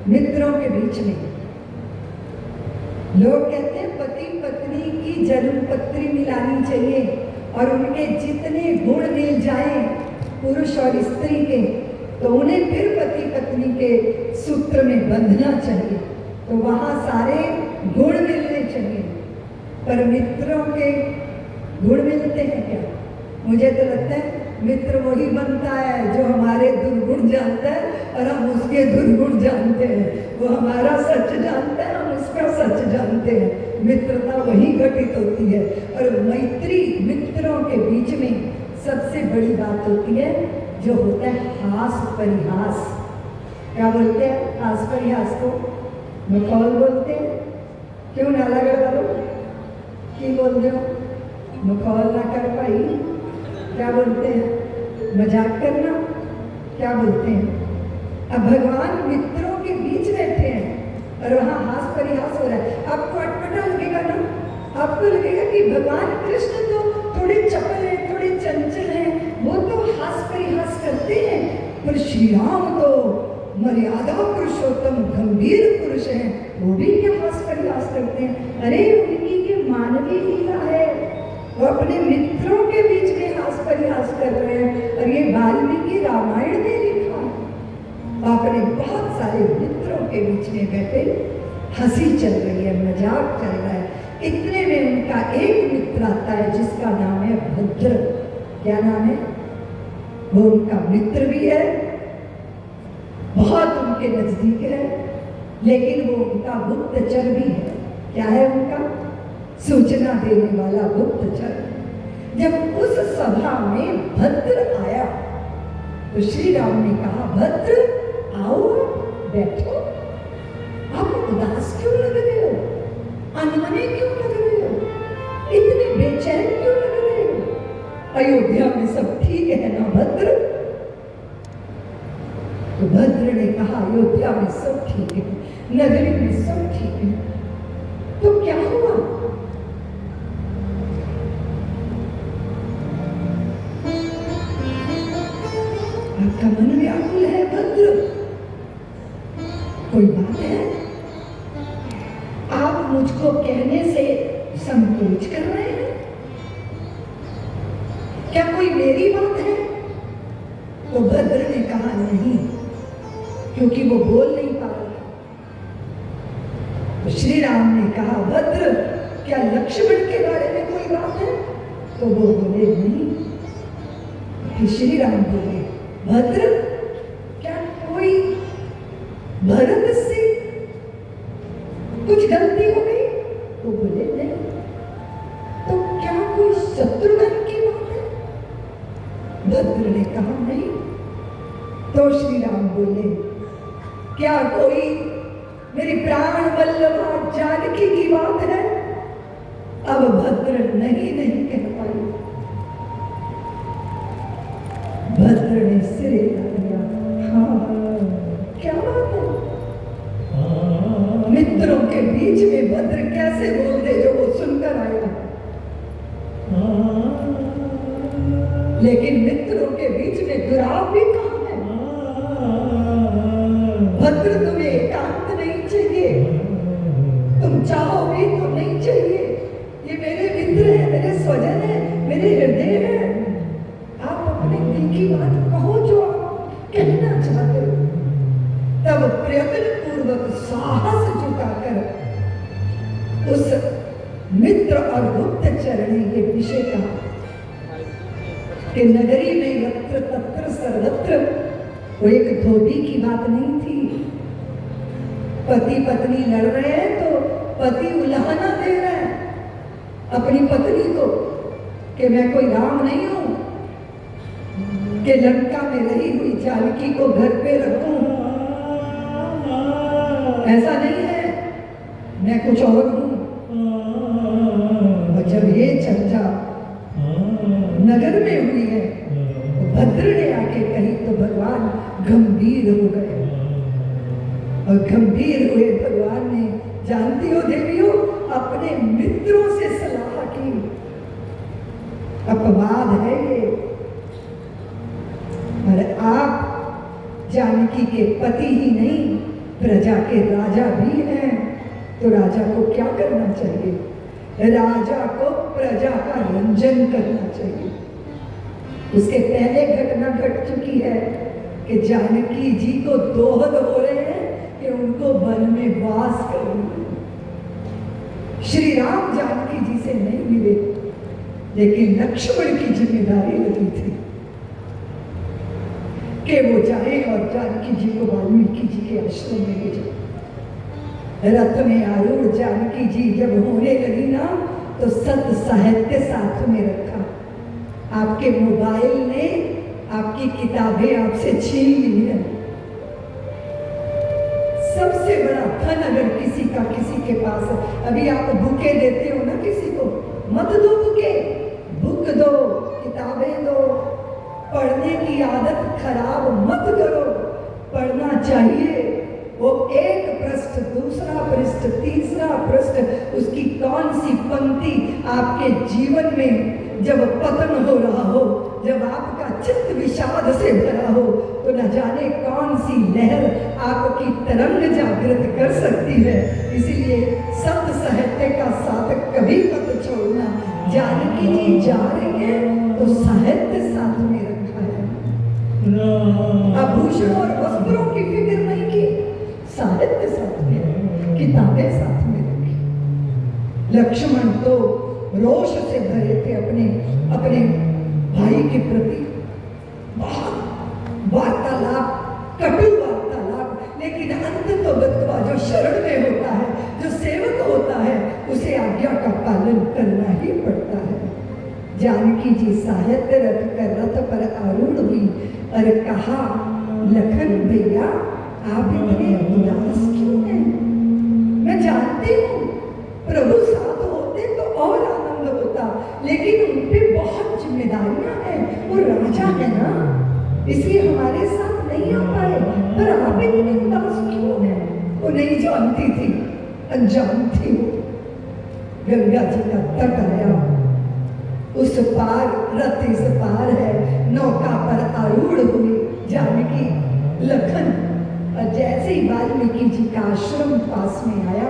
मित्रों के बीच में? लोग कहते हैं पति पत्नी की जन्म पत्री मिलानी चाहिए और उनके जितने गुण मिल जाएं पुरुष और स्त्री के तो उन्हें फिर पति पत्नी के सूत्र में बंधना चाहिए। तो वहां सारे गुण मिलने चाहिए, पर मित्रों के गुण मिलते हैं क्या? मुझे तो लगता है मित्र वही बनता है जो हमारे दुर्गुण जानता है और हम उसके दुर्गुण जानते हैं। वो हमारा सच जानता है, हम उसका सच जानते हैं। मित्रता वही घटित होती है। और मैत्री मित्रों के बीच में सबसे बड़ी बात होती है जो होता है हास परिहास। क्या बोलते हैं हास परिहास को? मखौल बोलते हैं। क्यों ना लगा करो की बोल दो, मखौल ना कर पाई क्या बोलते हैं? मजाक करना क्या बोलते हैं? अब भगवान मित्रों के बीच बैठे हैं और वहां हास परिहास हो रहा है। आपको अटपटा लगेगा ना, आपको लगेगा कि भगवान कृष्ण तो थोड़े चपल हैं, थोड़े चंचल हैं, वो तो हास परिहास करते हैं, पर श्री राम तो मर्यादा पुरुषोत्तम गंभीर पुरुष हैं, वो भी क्या हास परिहास करते हैं? अरे उनकी ये मानवीय लीला है, वो अपने मित्रों के बीच में हास परिहास कर रहे हैं। और ये वाल्मीकि रामायण में लिखा है। अपने बहुत सारे मित्रों के बीच में बैठे हंसी चल रही है, मजाक चल रहा है। इतने में उनका एक मित्र आता है जिसका नाम है भद्र। क्या नाम है? वो उनका मित्र भी है, बहुत उनके नजदीक है, लेकिन वो उनका गुप्तचर भी है। क्या है उनका? सूचना देने वाला गुप्तचर। जब उस सभा में भद्र आया तो श्री राम ने कहा, भद्र आओ बैठो। आप उदास क्यों लग रहे हो? अनमने क्यों लग रहे हो? इतने बेचैन क्यों लग रहे हो? अयोध्या में सब ठीक है ना भद्र? तो भद्र ने कहा, अयोध्या में सब ठीक है, नगरी में सब ठीक है। तो क्या हुआ? आपका मन व्याकुल है भद्र, कोई बात है? आप मुझको कहने से संकोच कर रहे हैं? क्या कोई मेरी बात है? तो भद्र ने कहा नहीं, क्योंकि वो बोल नहीं पा रहा। तो श्री राम ने कहा, भद्र क्या लक्ष्मण के बारे में कोई बात है? तो वो बोले नहीं। फिर श्री राम बोले, भद्र क्या कोई भरत से कुछ गलती हो गई? तो बोले नहीं। तो क्या कोई शत्रुघ्न की बात है? भद्र ने कहा नहीं। तो श्री राम बोले, क्या कोई मेरी प्राण वल्लभा जानकी की बात है? अब भद्र नहीं कह पाई। भद्र ने सिर हिला दिया। हाँ, क्या बात है? मित्रों के बीच में भद्र कैसे बोल दे जो वो सुनकर आया। लेकिन मित्रों के बीच में दुराव भी कहाँ है? भद्र, तुम्हें एकांत नहीं चाहिए, तुम चाहो भी तो नहीं चाहिए। ये मेरे मित्र हैं, मेरे स्वजन हैं, मेरे हृदय हैं। आप अपने दिल की बात कहो जो आप कहना चाहते हो। तब प्रयत्न पूर्वक साहस जुटाकर उस मित्र और गुप्तचर ने ये विषय कहा कि नगरी में यत्र तत्र सर्वत्र वो एक धोबी की बात नहीं थी। पति पत्नी लड़ रहे हैं तो पति उलाहना दे रहा है अपनी पत्नी को कि मैं कोई राम नहीं हूं कि लंका में रही हुई जानकी को घर पे रखूं। ऐसा नहीं है, मैं कुछ और हूं। और जब ये चर्चा नगर में हुई है तो भद्र ने आके कही तो भगवान गंभीर हो गए। और गंभीर हुए भगवान ने, जानती हो देवियों, अपने मित्रों से सलाह की। अपवाद है ये। और आप जानकी के पति ही नहीं, प्रजा के राजा भी हैं। तो राजा को क्या करना चाहिए? राजा को प्रजा का रंजन करना चाहिए। उसके पहले घटना घट चुकी है कि जानकी जी को दोहद हो रहे हैं कि उनको वन में वास करना। श्री राम जानकी जी से नहीं मिले, लेकिन लक्ष्मण की जिम्मेदारी लगी थी कि वो जाए और जानकी जी को वाल्मीकि जी के आश्रम में ले जाए। रथ में आरूढ़ जानकी जी जब होने लगी ना तो सत साहित्य साथ में रखा। आपके मोबाइल ने आपकी किताबें आपसे छीन ली है। सबसे बड़ा धन अगर किसी का किसी के पास है, अभी आप बुके देते हो ना किसी को, मत दो बुके, बुक दो, किताबें दो। पढ़ने की आदत खराब मत करो, पढ़ना चाहिए। वो एक पृष्ठ, दूसरा पृष्ठ, तीसरा पृष्ठ, उसकी कौन सी पंक्ति आपके जीवन में जब पतन हो रहा हो, जब आपका चित्त विषाद से भरा हो, तो न जाने कौन सी लहर आपकी तरंग जागृत कर सकती है। इसीलिए सत साहित्य का साथ कभी मत छोड़ना। जानकी जी जा रही है तो साहित्य साथ में रखा है। आभूषण और वस्त्रों की फिक्र नहीं की, साहित्य साथ में, किताबें साथ में रखी। लक्ष्मण तो रोष से भरे थे अपने भाई के प्रति। बहुत वार्तालाप, कटु वार्तालाप, लेकिन अंत तो गत्वा जो शरण में होता है, जो सेवक होता है, उसे आज्ञा का पालन करना ही पड़ता है। जानकी जी साहित्य रख कर रथ पर आरूढ़ हुई और कहा, लखन भैया आप इतने उदास क्यों हैं? मैं जानती हूँ प्रभु साथ होते तो और आनंद होता, लेकिन उन पे बहुत जिम्मेदारियां हैं। वो राजा है ना, इसलिए हमारे साथ नहीं आ पाए। पर आप इतने उदास क्यों हैं? वो नहीं जानती थी, अनजान थी वो। गंगा जी का तट आया, उस पार रथ इस पार है, नौका पर आरूढ़ हुई जानकी लखन। और जैसे ही वाल्मीकि जी का आश्रम पास में आया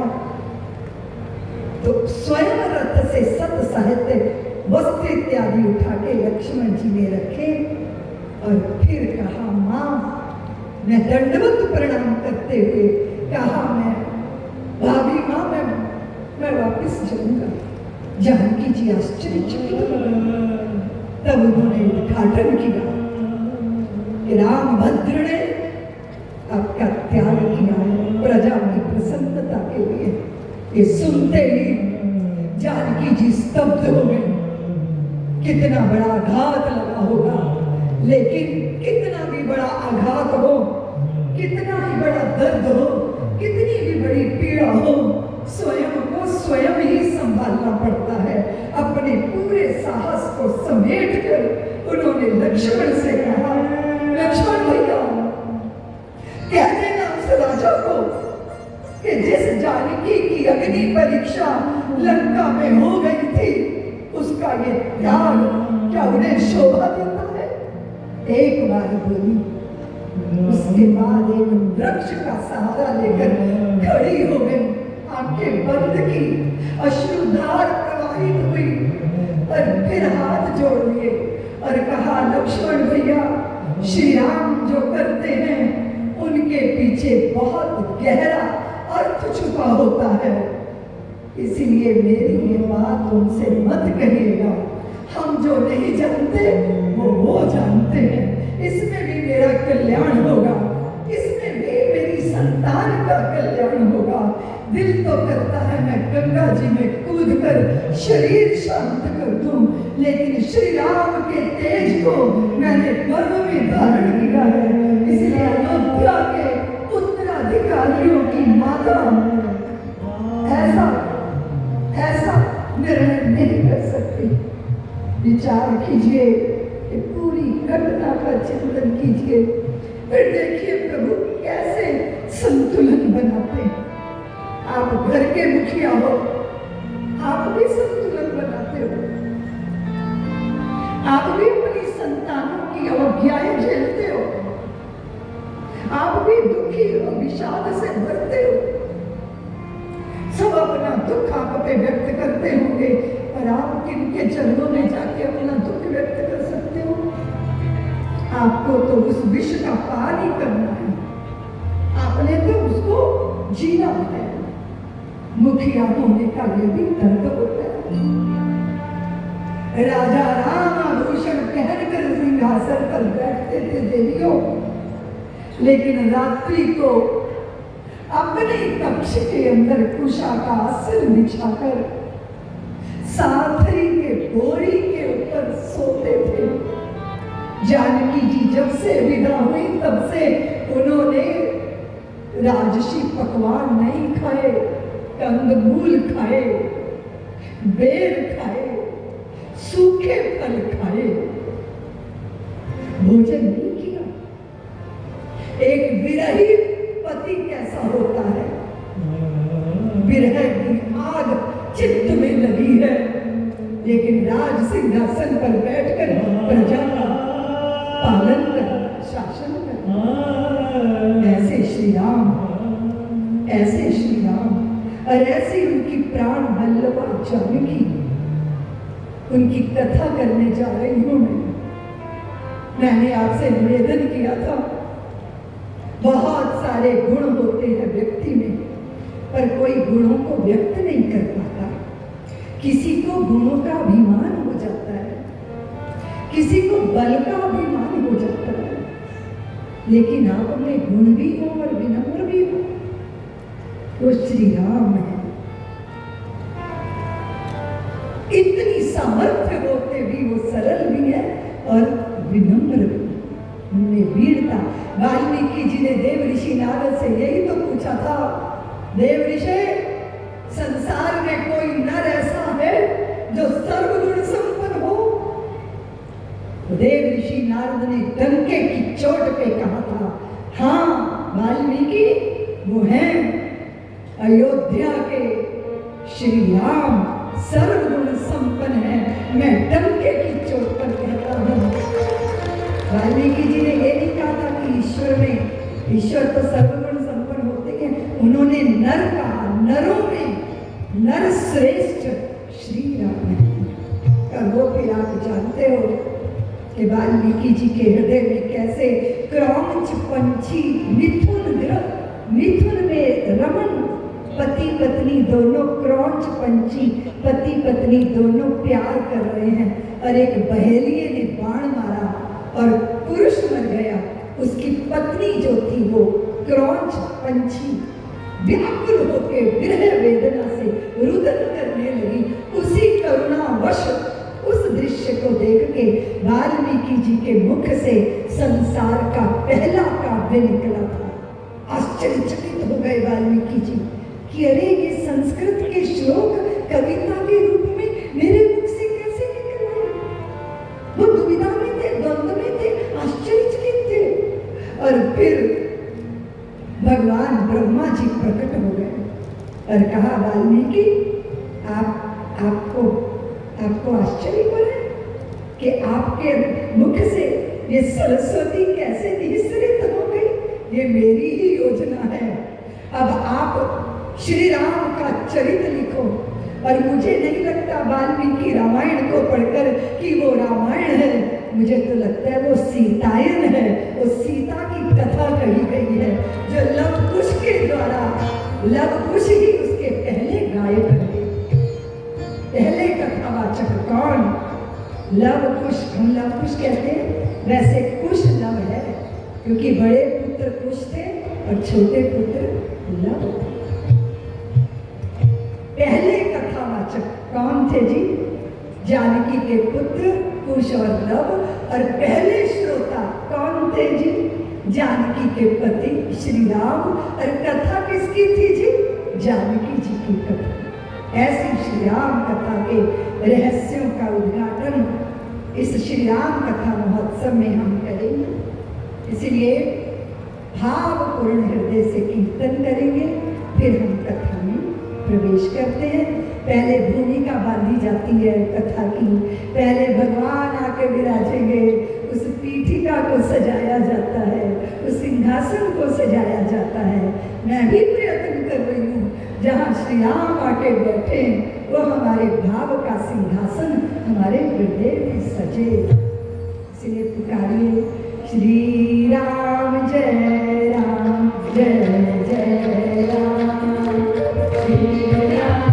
तो स्वयं रथ से सत साहित्य वस्त्र इत्यादि उठा के लक्ष्मण जी ने रखे और फिर कहा, माँ, मैं दंडवत प्रणाम करते हुए कहा, मैं भाभी माँ, मैं वापस जाऊंगा। जानकी जी आश्चर्यचकित हो गए। तब उन्होंने उद्घाटन किया कि रामभद्र ने आपका त्याग किया है प्रजा की प्रसन्नता के लिए। ये सुनते ही जानकी जी स्तब्ध हो गई। कितना बड़ा आघात लगा होगा, लेकिन कितना भी बड़ा आघात हो, कितना भी बड़ा दर्द हो, कितनी भी बड़ी पीड़ा हो, स्वयं को स्वयं ही संभालना पड़ता है। अपने पूरे साहस को समेट कर उन्होंने लक्ष्मण से कहा, लक्ष्मण भैया, कह देना उस राजा को कि जिस जानकी की अग्नि परीक्षा लंका में हो गई थी, उसका ये त्याग क्या उन्हें शोभा देता है? एक बार बोली, उसके बाद एक वृक्ष का सहारा लेकर खड़ी हो गई, आंखें बंद की, अश्रुधार प्रवाहित हुई और फिर हाथ जोड़ लिए और कहा, लक्ष्मण भैया, श्री राम जो करते हैं उनके पीछे बहुत गहरा अर्थ छुपा होता है, इसलिए मेरी ये बात उनसे मत कहिएगा। हम जो नहीं जानते वो जानते हैं। इसमें भी मेरा कल्याण होगा, इसमें भी मेरी संतान का कल्याण होगा। दिल तो करता है मैं गंगा जी में कूदकर शरीर शांत कर दूं, लेकिन श्री राम के तेज को मैंने गर्भ में धारण किया है, इसलिए अयोध्या के उत्तराधिकारियों की माता ऐसा निर्णय नहीं कर सकती। विचार कीजिए, पूरी घटना का चिंतन कीजिए, फिर देखिए प्रभु कैसे संतुलन बनाते हैं। आप घर के मुखिया हो, आप भी संतुलन बनाते हो, आप भी अपनी संतानों की अवज्ञाएं झेलते हो, आप भी दुखी और विषाद से भरते हो। सब अपना दुख आप पे व्यक्त करते होंगे, पर आप किनके चरणों में जाके अपना दुख व्यक्त कर सकते हो? आपको तो उस विष का पान ही करना है, आपने तो उसको जीना है। मुखिया होने का ये भी दर्द होता है। राजा राम आभूषण पहनकर सिंहासन पर बैठते थे देवियों, लेकिन रात्रि को अपने कक्ष के अंदर कुशा का आसन बिछाकर साथरी के बोरी के ऊपर सोते थे। जानकी जी जब से विदा हुई तब से उन्होंने राजसी पकवान नहीं खाए, कंदमूल खाए, बेर खाए, सूखे फल खाए, भोजन नहीं किया। एक विरही पति कैसा होता है? विरह की आग चित्त में लगी है, लेकिन राज सिंहासन पर बैठकर प्रजा का पालन करना, शासन करना। ऐसे श्री राम, ऐसे श्री राम और ऐसी उनकी प्राण वल्लभा जानकी, उनकी कथा करने जा रही हूं मैंने आपसे निवेदन किया था, बहुत सारे गुण होते हैं व्यक्ति में, पर कोई गुणों को व्यक्त नहीं कर पाता। किसी को गुणों का अभिमान हो जाता है, किसी को बल का अभिमान हो जाता है, लेकिन आप में गुण भी हो और विनम्र भी हो, वो श्री राम है। इतनी सामर्थ्य होते भी वो सरल भी है और विनम्र भी। उनमें वीरता। वाल्मीकि जी ने देव ऋषि नारद से यही तो पूछा था, देव ऋषि, संसार में कोई नर ऐसा है जो सर्वगुण संपन्न हो? देव ऋषि नारद ने डंके की चोट पे कहा था, हाँ वाल्मीकि, वो हैं अयोध्या के श्री राम, सर्वगुण संपन्न है। मैं डंके की चोट पर कहता हूँ। वाल्मीकि जी ने ये नहीं कहा था कि ईश्वर तो सर्वगुण संपन्न होते हैं, उन्होंने नर कहा, नरों में नर श्रेष्ठ श्री राम है। और वो फिर आप जानते हो कि वाल्मीकि जी के हृदय में कैसे क्रौंच पंछी मिथुन में रमन, पति पत्नी दोनों क्रौंच पंछी पति पत्नी दोनों प्यार कर रहे हैं, और एक बहेलिये ने बाण मारा और पुरुष मर गया। उसकी पत्नी जो थी वो क्रौंच पंछी व्याकुल होकर विरह वेदना से रुदन करने लगी। उसी करुणावश उस दृश्य को देख के वाल्मीकि जी के मुख से संसार का पहला काव्य निकला था। आश्चर्यचकित हो गए वाल्मीकि जी कि अरे ये संस्कृत के के श्लोक कविता के रूप में मेरे मुख से कैसे निकल आए? वो दुविधा में थे, द्वंद्व में थे, आश्चर्यचकित थे। और फिर भगवान ब्रह्मा जी प्रकट हो गए और कहा, वाल्मीकि आपको आश्चर्य हो रहा है कि आपके मुख से ये सरस्वती कैसे निःसृत हो गई? ये मेरी ही योजना है। अब आप श्री राम का चरित लिखो। और मुझे नहीं लगता वाल्मीकि रामायण को पढ़कर कि वो रामायण है, मुझे तो लगता है वो सीतायन है। वो सीता की कथा कही गई है जो लव कुश के द्वारा, लव कुश ही उसके पहले गायक है। पहले कथावाचक कौन? लव कुश। हम लव कुश कहते हैं, वैसे कुश लव है क्योंकि बड़े पुत्र कुश थे और छोटे पुत्र लव थे। पहले कथावाचक कौन थे जी? जानकी के पुत्र कुश और लव। और पहले श्रोता कौन थे जी? जानकी के पति श्री राम। और कथा किसकी थी जी? जानकी जी की कथा। ऐसी श्री राम कथा के रहस्यों का उद्घाटन इस श्री राम कथा महोत्सव में हम करेंगे। इसलिए भावपूर्ण हृदय से कीर्तन करेंगे, फिर हम कथा में प्रवेश करते हैं। पहले भूमिका बांधी जाती है कथा की, पहले भगवान आके विराजेंगे, उस पीठिका को सजाया जाता है, उस सिंहासन को सजाया जाता है। मैं भी प्रयत्न कर रही हूँ, जहाँ श्री राम आके बैठे वो हमारे भाव का सिंहासन हमारे हृदय में सजे। इसलिए पुकारिए, श्री राम जय राम जय जय राम, श्री राम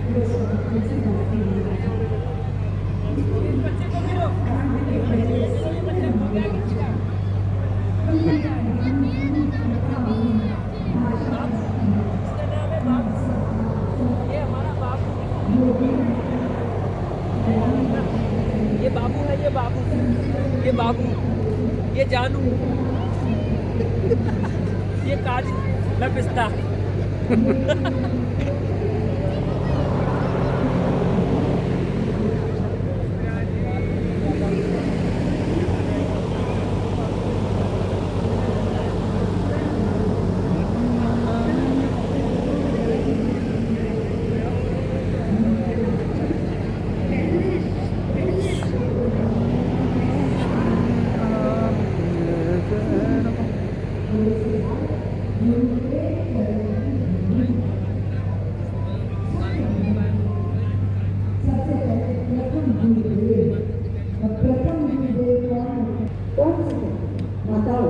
ये बाबू है, ये बाबू, ये बाबू, ये जानू, ये काली, मैं पिस्ता। बताओ,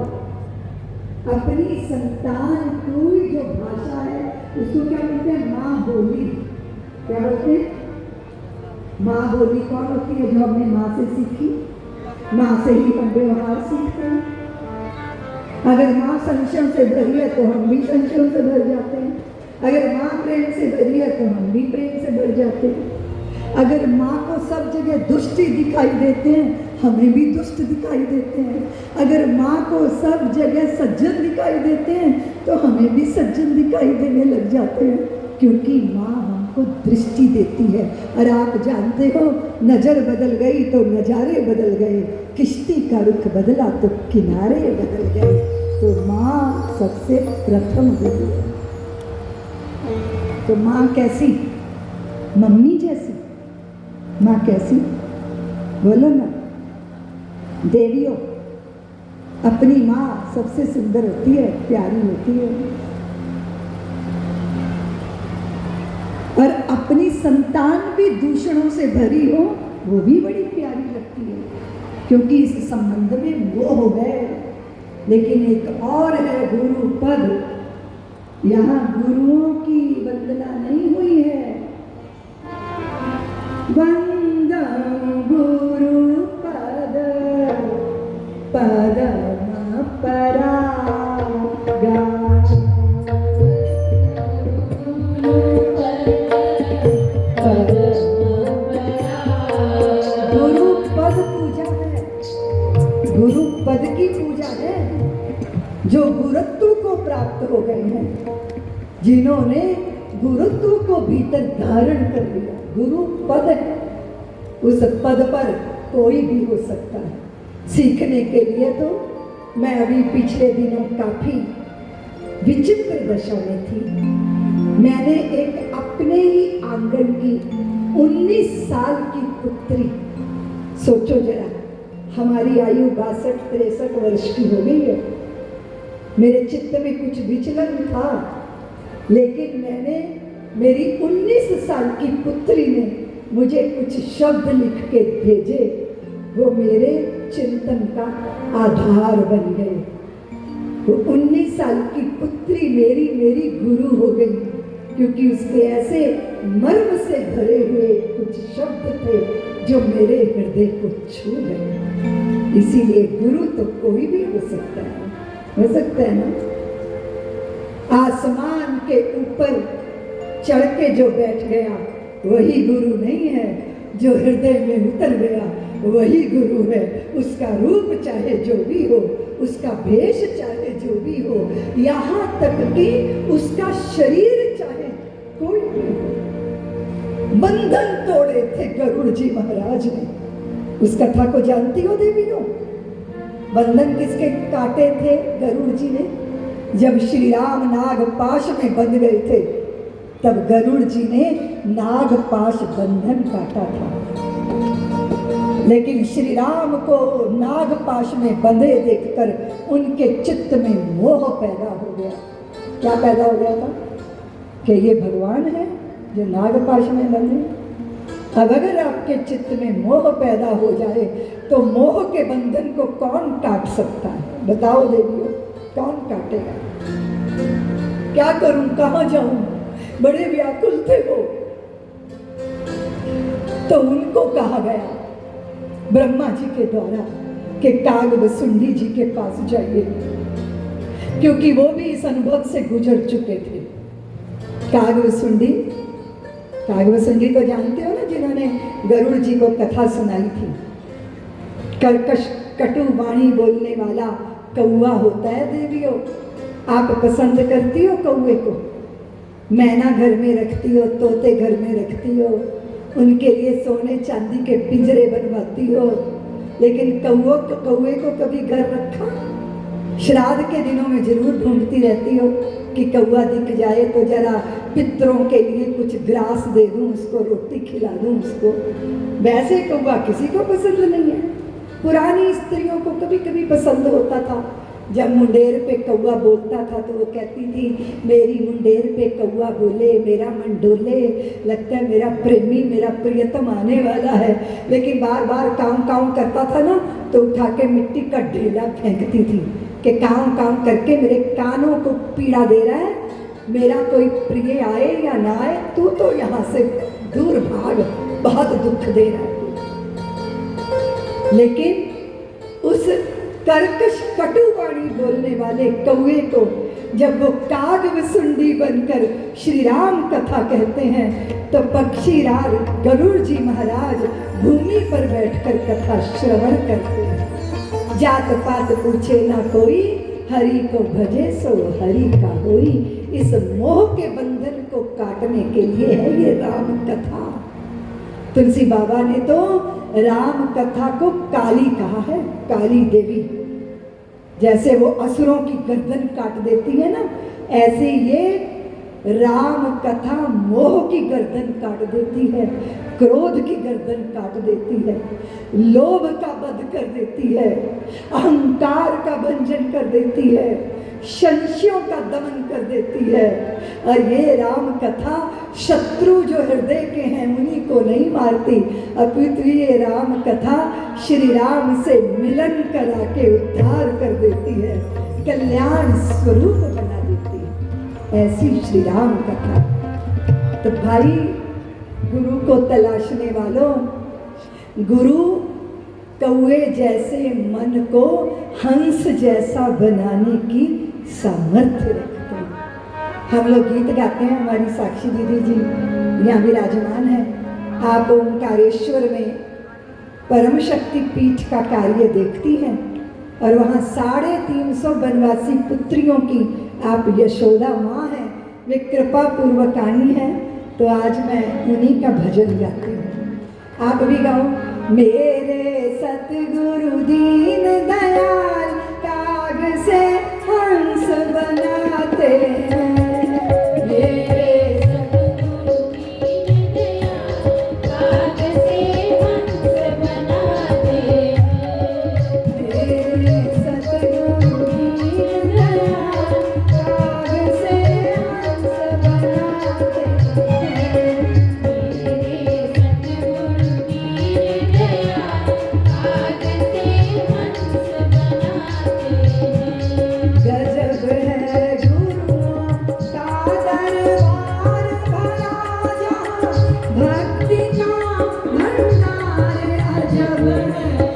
अपनी संतान की जो भाषा है उसको क्या बोलते हैं? माँ बोली। क्या बोलते हैं? माँ बोली कौन होती है? जो हमने माँ से सीखी, माँ से ही हम व्यवहार सीखते हैं। अगर माँ संशयों से भरी है तो हम भी संशयों से भर जाते हैं। अगर माँ प्रेम से भरी है तो हम भी प्रेम से भर जाते हैं। अगर माँ को सब जगह दुष्ट ही दिखाई देते हैं, हमें भी दुष्ट दिखाई देते हैं। अगर माँ को सब जगह सज्जन दिखाई देते हैं तो हमें भी सज्जन दिखाई देने लग जाते हैं, क्योंकि माँ हमको दृष्टि देती है। और आप जानते हो, नजर बदल गई तो नजारे बदल गए, किश्ती का रुख बदला तो किनारे बदल गए। तो माँ सबसे प्रथम गुरु है। तो माँ कैसी? मम्मी जैसी। माँ कैसी? बोलो ना देवियों, अपनी माँ सबसे सुंदर होती है, प्यारी होती है। और अपनी संतान भी दूषणों से भरी हो, वो भी बड़ी प्यारी लगती है, क्योंकि इस संबंध में मोह है। लेकिन एक और है गुरु पद। यहाँ गुरुओं की वंदना नहीं हुई है। वंदन गुरु पद पदम परागा। गुरु पद पूजा है, गुरु पद की पूजा है। जो गुरुत्व को प्राप्त हो गए हैं, जिन्होंने गुरुत्व को भीतर धारण कर लिया, गुरु पद है। उस पद पर कोई भी हो सकता है। सीखने के लिए तो मैं अभी पिछले दिनों काफी विचित्र दशा में थी। मैंने एक अपने ही आंगन की 19 साल की पुत्री, सोचो जरा, हमारी आयु 62-63 वर्ष की हो गई है। मेरे चित्त में कुछ विचलन था, लेकिन मैंने, मेरी 19 साल की पुत्री ने मुझे कुछ शब्द लिख के भेजे, वो मेरे चिंतन का आधार बन गए। वो 19 साल की पुत्री मेरी गुरु हो गई, क्योंकि उसके ऐसे मर्म से भरे हुए कुछ शब्द थे जो मेरे हृदय को छू गए। इसीलिए गुरु तो कोई भी हो सकता है, हो सकता है ना। आसमान के ऊपर चढ़ के जो बैठ गया वही गुरु नहीं है, जो हृदय में उतर गया वही गुरु है। उसका रूप चाहे जो भी हो, उसका भेष चाहे जो भी हो, यहाँ तक कि उसका शरीर चाहे कोई भी हो। बंधन तोड़े थे गरुड़ जी महाराज ने। उस कथा को जानती हो देवियों? बंधन किसके काटे थे गरुड़ जी ने? जब श्री राम नागपाश में बंध गए थे, तब गरुड़ जी ने नागपाश बंधन काटा था। लेकिन श्री राम को नागपाश में बंधे देखकर उनके चित्त में मोह पैदा हो गया। क्या पैदा हो गया था? कि ये भगवान है जो नागपाश में बंधे। अब अगर आपके चित्त में मोह पैदा हो जाए तो मोह के बंधन को कौन काट सकता है? बताओ देवियों, कौन काटेगा? क्या करूं, कहाँ जाऊं? बड़े व्याकुल थे वो। तो उनको कहा गया ब्रह्मा जी के द्वारा कि कागभसुंडी जी के पास जाइए, क्योंकि वो भी इस अनुभव से गुजर चुके थे। कागभसुंडी तो जानते हो ना, जिन्होंने गरुड़ जी को कथा सुनाई थी। कर्कश कटु वाणी बोलने वाला कौआ होता है देवियों। आप पसंद करती हो कौए को? मैना घर में रखती हो, तोते घर में रखती हो, उनके लिए सोने चांदी के पिंजरे बनवाती हो, लेकिन कौए को कभी घर रखा? श्राद्ध के दिनों में जरूर ढूंढती रहती हो कि कौआ दिख जाए तो जरा पितरों के लिए कुछ ग्रास दे दूं, उसको रोटी खिला दूं उसको। वैसे कौआ किसी को पसंद नहीं है। पुरानी स्त्रियों को कभी कभी पसंद होता था। जब मुंडेर पे कौआ बोलता था तो वो कहती थी, मेरी मुंडेर पे कौआ बोले मेरा मन डोले, लगता है मेरा प्रेमी मेरा प्रियतम आने वाला है। लेकिन बार बार काँव काँव करता था ना, तो उठा के मिट्टी का ढेला फेंकती थी कि काँव काँव करके मेरे कानों को पीड़ा दे रहा है, मेरा कोई प्रिय आए या ना आए, तू तो यहाँ से दूर भाग, बहुत दुख दे रहा है। लेकिन उस कर्कश कटुवाणी बोलने वाले कौए को जब वो कागभसुंडी बनकर श्री राम कथा कहते हैं, तो पक्षीराज गरुड़ जी महाराज भूमि पर बैठकर कथा श्रवण करते हैं। जात पात पूछे ना कोई, हरि को भजे सो हरि का होई। इस मोह के बंधन को काटने के लिए है ये राम कथा। तुलसी बाबा ने तो राम कथा को काली कहा है, काली देवी। जैसे वो असुरों की गर्दन काट देती है ना, ऐसे ये राम कथा मोह की गर्दन काट देती है, क्रोध की गर्दन काट देती है, लोभ का वध कर देती है, अहंकार का भंजन कर देती है, संशयों का दमन कर देती है। और ये राम कथा शत्रु जो हृदय के हैं उन्हीं को नहीं मारती, अपितु ये राम कथा श्री राम से मिलन करा के उद्धार कर देती है, कल्याण स्वरूप बना देती है। ऐसी श्री राम कथा। तो भाई, गुरु को तलाशने वालों, गुरु कौए जैसे मन को हंस जैसा बनाने की सामर्थ्य रखते हैं। हम लोग गीत गाते हैं, हमारी साक्षी दीदी जी यहाँ विराजमान है। आप ओंकारेश्वर में परम शक्ति पीठ का कार्य देखती हैं और वहाँ 350 वनवासी पुत्रियों की आप यशोदा माँ हैं, वे कृपा पूर्वक आई हैं। तो आज मैं उन्हीं का भजन गाती हूँ। आप भी गाओ। मेरे सतगुरु दीन दयाल काग से हंस बनाते हैं। भक्ति का भंडार अजब है।